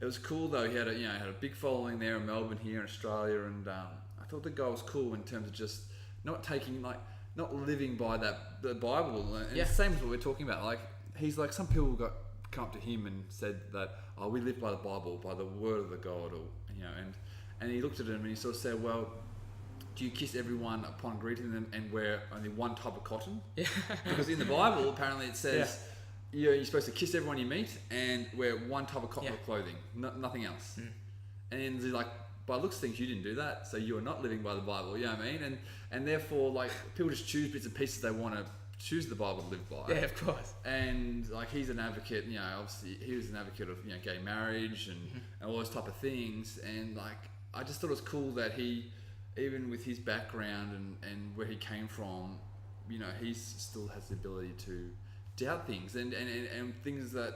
it was cool though. He had a big following there in Melbourne, here in Australia, and I thought the guy was cool in terms of just not taking, like, not living by the Bible. And Yeah. the same as what we're talking about. Like, he's like, some people come up to him and said that, oh, we live by the Bible, by the word of the God, or and he looked at him and he sort of said, well, do you kiss everyone upon greeting them and wear only one type of cotton? Yeah. Because in the Bible, apparently it says you're supposed to kiss everyone you meet and wear one type of cotton of clothing, nothing else. And he's like, by looks of things, you didn't do that, so you are not living by the Bible. You know what I mean? And therefore, like, people just choose bits and pieces they want to choose the Bible to live by. Yeah, of course. And like, he's an advocate. Obviously, he was an advocate of gay marriage and all those type of things. And like, I just thought it was cool that he, even with his background and where he came from, he still has the ability to doubt things and things that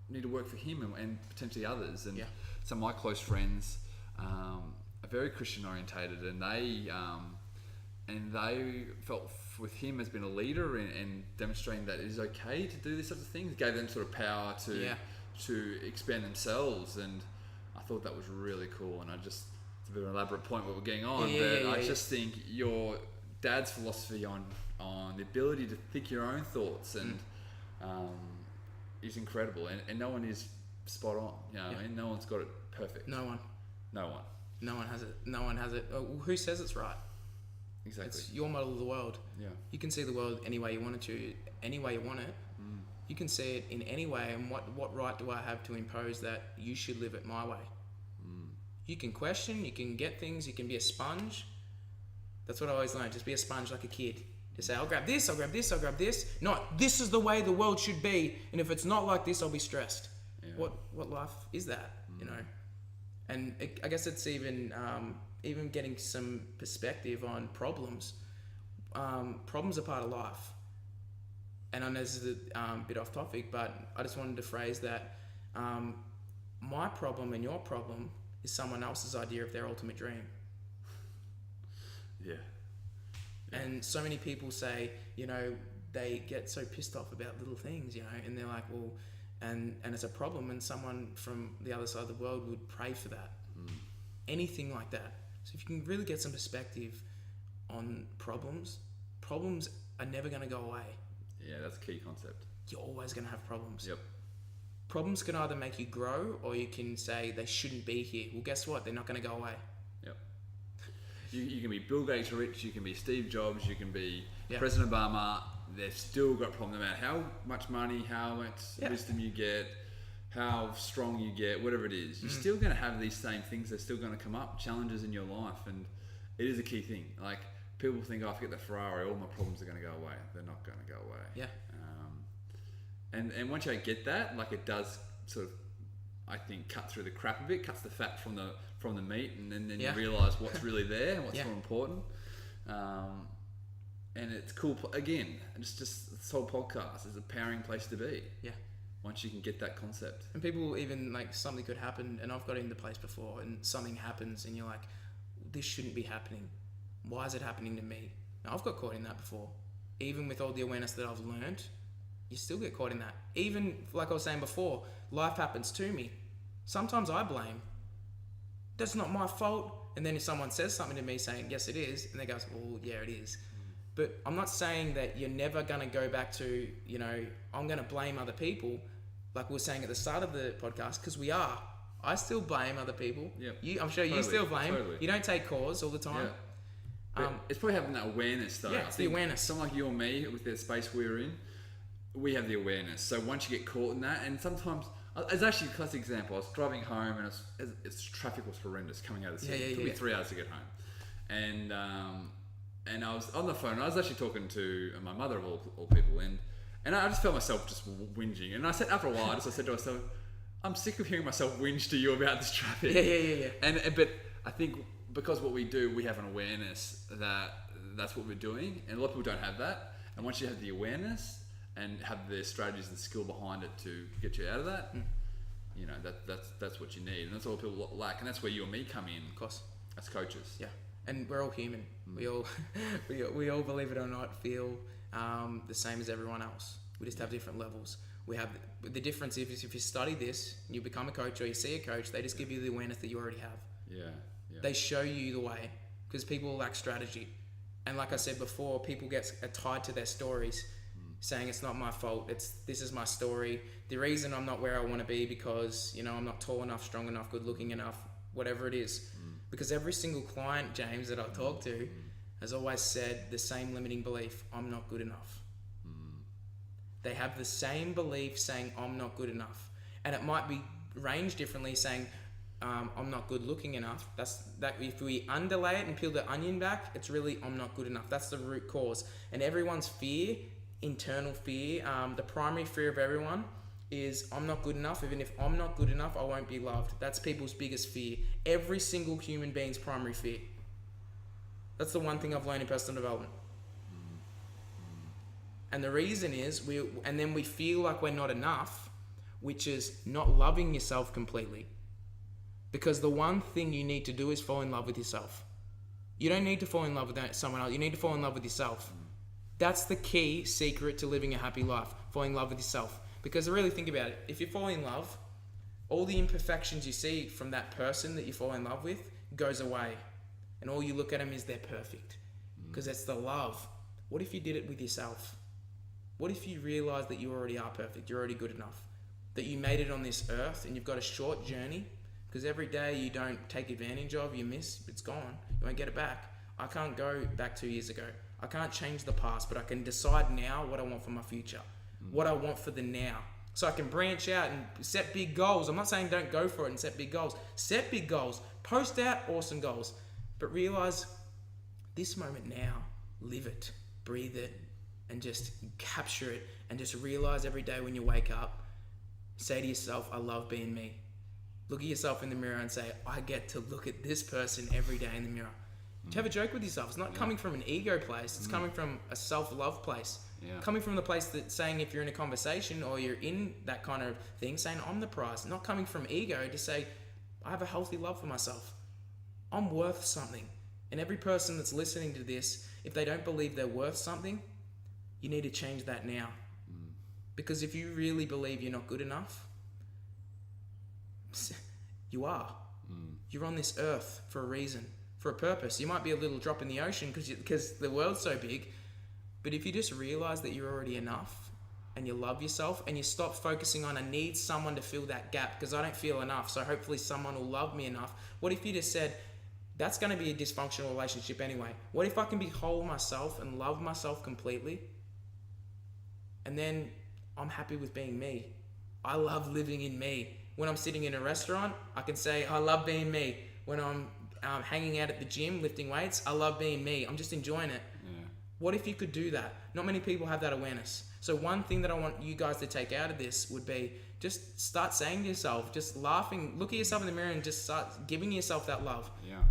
need to work for him and potentially others. And some of my close friends are very Christian orientated, and they felt with him as being a leader and demonstrating that it is okay to do these sorts of things, gave them sort of power to expand themselves. And I thought that was really cool. And it's a bit of an elaborate point what we're getting on, I just think your dad's philosophy on the ability to think your own thoughts and is incredible, and no one is spot on. I mean, no one's got it perfect. No one has it. No one has it. Who says it's right? Exactly. It's your model of the world. Yeah. You can see the world any way you want it to, any way you want it. You can see it in any way, and what right do I have to impose that you should live it my way? You can question, you can get things, you can be a sponge. That's what I always learned. Just be a sponge like a kid. Just say, I'll grab this, I'll grab this, I'll grab this. Not, this is the way the world should be, and if it's not like this, I'll be stressed. Yeah. What life is that, And I guess it's even getting some perspective on problems. Problems are part of life. And I know this is a bit off topic, but I just wanted to phrase that my problem and your problem is someone else's idea of their ultimate dream. Yeah. And so many people say, they get so pissed off about little things, and they're like, well, and it's a problem, and someone from the other side of the world would pray for that. Anything like that. So if you can really get some perspective on problems are never going to go away. Yeah, that's a key concept. You're always going to have problems. Yep. Problems can either make you grow, or you can say they shouldn't be here. Well, guess what? They're not going to go away. Yep. You can be Bill Gates rich, you can be Steve Jobs, you can be President Obama. They've still got problems no matter how much money, how much wisdom you get, how strong you get, whatever it is. You're still going to have these same things. They're still going to come up, challenges in your life. And it is a key thing. Like, people think, oh, if I get the Ferrari, all my problems are going to go away. They're not going to go away. Yeah. And once you get that, like, it does sort of, I think, cut through the crap a bit, cuts the fat from the meat, and then you realise what's really there and what's more important. And it's cool. Again, just this whole podcast is a powering place to be. Yeah. Once you can get that concept. And people even, like, something could happen, and I've got into place before, and something happens, and you're like, this shouldn't be happening. Why is it happening to me? Now, I've got caught in that before. Even with all the awareness that I've learned, you still get caught in that. Even, like I was saying before, life happens to me. Sometimes I blame. That's not my fault. And then if someone says something to me saying, yes, it is, and they go, well, yeah, it is. But I'm not saying that you're never going to go back to, I'm going to blame other people, like we were saying at the start of the podcast, because we are. I still blame other people. Yep. I'm sure you still blame. Totally. You don't take cause all the time. Yeah. It's probably having that awareness, though. Yeah, it's the awareness. Someone like you or me, with the space we're in, we have the awareness. So once you get caught in that, and sometimes, it's actually a classic example. I was driving home, and traffic was horrendous coming out of the city. It took me 3 hours to get home. And I was on the phone, and I was actually talking to my mother of all people, and I just felt myself just whinging. And I said, after a while, I said to myself, I'm sick of hearing myself whinge to you about this traffic. Yeah. But I think because what we do, we have an awareness that that's what we're doing, and a lot of people don't have that. And once you have the awareness and have the strategies and skill behind it to get you out of that, that's what you need, and that's all people lack, and that's where you and me come in. Of course, as coaches. Yeah. And we're all human. We all, believe it or not, feel the same as everyone else. We just have different levels. We have the difference. If you study this, and you become a coach, or you see a coach, they just give you the awareness that you already have. Yeah. They show you the way, because people lack strategy, And like I said before, people get tied to their stories, saying it's not my fault. This is my story. The reason I'm not where I want to be because, you know, I'm not tall enough, strong enough, good looking enough, whatever it is. Because every single client, James, that I've talked to has always said the same limiting belief: I'm not good enough. They have the same belief saying I'm not good enough, and it might be ranged differently, saying I'm not good looking enough. That if we underlay it and peel the onion back, it's really I'm not good enough. That's the root cause. And everyone's fear, internal fear, the primary fear of everyone is I'm not good enough. Even if I'm not good enough, I won't be loved. That's people's biggest fear. Every single human being's primary fear. That's the one thing I've learned in personal development. And the reason is then we feel like we're not enough, which is not loving yourself completely. Because the one thing you need to do is fall in love with yourself. You don't need to fall in love with someone else. You need to fall in love with yourself. That's the key secret to living a happy life. Falling in love with yourself. Because really think about it. If you fall in love, all the imperfections you see from that person that you fall in love with goes away. And all you look at them is they're perfect. Because that's the love. What if you did it with yourself? What if you realized that you already are perfect? You're already good enough. That you made it on this earth and you've got a short journey. Because every day you don't take advantage of, you miss, it's gone. You won't get it back. I can't go back 2 years ago. I can't change the past, but I can decide now what I want for my future. What I want for the now. So I can branch out and set big goals. I'm not saying don't go for it and set big goals. Set big goals. Post out awesome goals. But realize this moment now. Live it. Breathe it. And just capture it. And just realize every day when you wake up, say to yourself, I love being me. Look at yourself in the mirror and say, I get to look at this person every day in the mirror. Have a joke with yourself. It's not coming from an ego place. It's coming from a self-love place. Coming from the place that saying if you're in a conversation or you're in that kind of thing, saying I'm the prize. Not coming from ego to say I have a healthy love for myself. I'm worth something. And every person that's listening to this, if they don't believe they're worth something, you need to change that now. Because if you really believe you're not good enough, you are. You're on this earth for a reason, for a purpose. You might be a little drop in the ocean because the world's so big. But if you just realize that you're already enough and you love yourself and you stop focusing on I need someone to fill that gap because I don't feel enough, so hopefully someone will love me enough. What if you just said, that's going to be a dysfunctional relationship anyway. What if I can be whole myself and love myself completely? And then I'm happy with being me. I love living in me. When I'm sitting in a restaurant, I can say, I love being me. When I'm hanging out at the gym, lifting weights, I love being me. I'm just enjoying it. What if you could do that? Not many people have that awareness. So one thing that I want you guys to take out of this would be just start saying to yourself, just laughing, look at yourself in the mirror and just start giving yourself that love.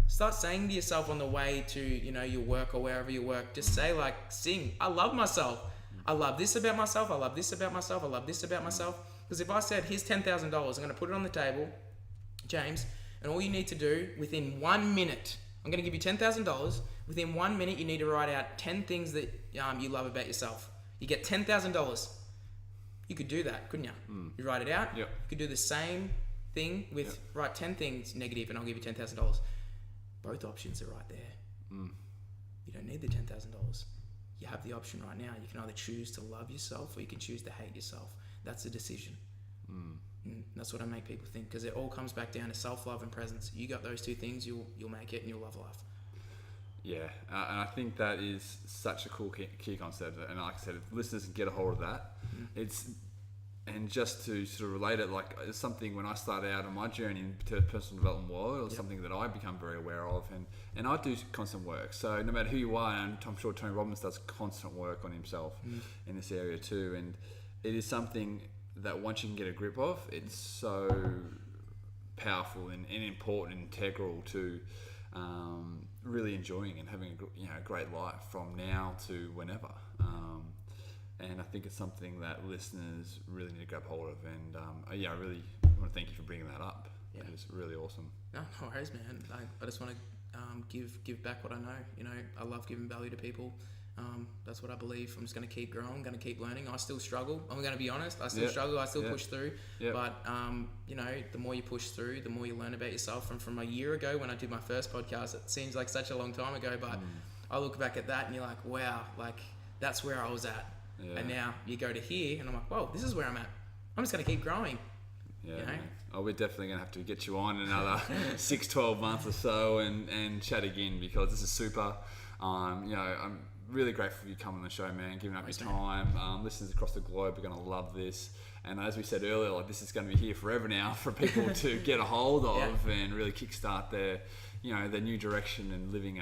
Start saying to yourself on the way to, your work or wherever you work, just say sing, I love myself. I love this about myself. I love this about myself. I love this about myself. Because if I said, here's $10,000, I'm going to put it on the table, James, and all you need to do within 1 minute, I'm going to give you $10,000. Within 1 minute, you need to write out 10 things that you love about yourself. You get $10,000. You could do that, couldn't you? You write it out. You could do the same thing with write 10 things negative, and I'll give you $10,000. Both options are right there. You don't need the $10,000. You have the option right now. You can either choose to love yourself or you can choose to hate yourself. That's a decision. That's what I make people think, because it all comes back down to self-love and presence. You got those two things, you'll make it and you'll love life. Yeah, and I think that is such a cool key concept. And like I said, if listeners can get a hold of that, and just to sort of relate it, it's something when I started out on my journey into the personal development world, it was something that I become very aware of, and I do constant work. So no matter who you are, and I'm sure Tony Robbins does constant work on himself in this area too, and it is something that once you can get a grip of, it's so powerful and important and integral to really enjoying and having a great life from now to whenever. And I think it's something that listeners really need to grab hold of. And I really want to thank you for bringing that up. Yeah. It's really awesome. No worries, man. I just want to give back what I know. I love giving value to people. That's what I believe. I'm just going to keep growing. I'm going to keep learning. I still struggle. I'm going to be honest. I still struggle. I still push through. But, the more you push through, the more you learn about yourself. And from a year ago when I did my first podcast, it seems like such a long time ago, but I look back at that and you're like, wow, like that's where I was at. Yeah. And now you go to here and I'm like, whoa, this is where I'm at. I'm just going to keep growing. Yeah, you know? man. Oh, we're definitely going to have to get you on in another 6-12 months or so and chat again, because this is super. I'm really grateful for you coming on the show, man, giving up your time. Listeners across the globe are going to love this. And as we said earlier, like, this is going to be here forever now for people to get a hold of and really kickstart their new direction and living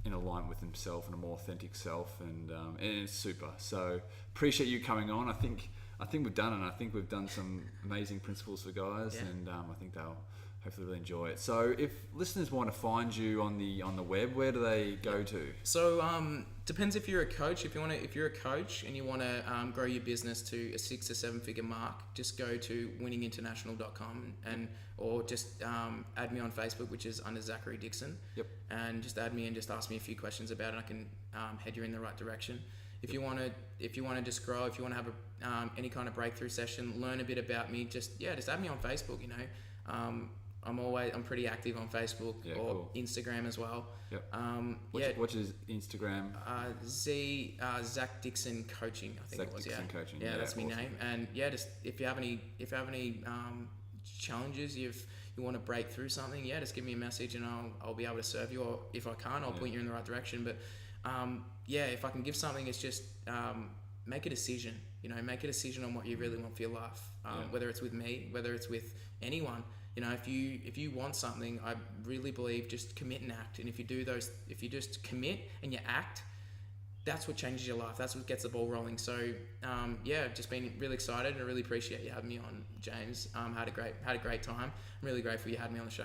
in alignment with himself and a more authentic self. And it's super. So appreciate you coming on. I think we've done it. I think we've done some amazing principles for guys, and I think they'll hopefully really enjoy it. So if listeners want to find you on the web, where do they go to? So depends if you're a coach. If you're a coach and you want to grow your business to a 6 or 7 figure mark, just go to winninginternational.com or just add me on Facebook, which is under Zac Dixon. Yep. And just add me and just ask me a few questions about it. I can head you in the right direction. If you want to just grow, if you want to have any kind of breakthrough session, learn a bit about me, just add me on Facebook. I'm pretty active on Facebook or cool. Instagram as well. Yep. What's his Instagram? Zac Dixon Coaching, I think Zac it was. Dixon Coaching. Yeah, that's awesome. my name. And just if you have any challenges, you want to break through something, just give me a message and I'll be able to serve you. Or if I can't, I'll point you in the right direction. But if I can give something, it's just make a decision. Make a decision on what you really want for your life. Whether it's with me, whether it's with anyone. If you want something, I really believe just commit and act. And if you just commit and you act, that's what changes your life. That's what gets the ball rolling. So just been really excited, and I really appreciate you having me on, James. Had a great time. I'm really grateful you had me on the show.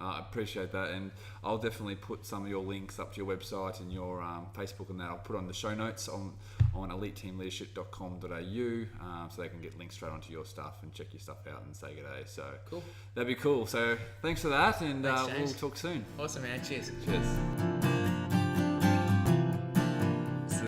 I appreciate that, and I'll definitely put some of your links up to your website and your Facebook and that. I'll put on the show notes on eliteteamleadership.com.au so they can get links straight onto your stuff and check your stuff out and say good day. So cool. That'd be cool. So thanks for that, and thanks, we'll talk soon. Awesome, man. Cheers. Cheers.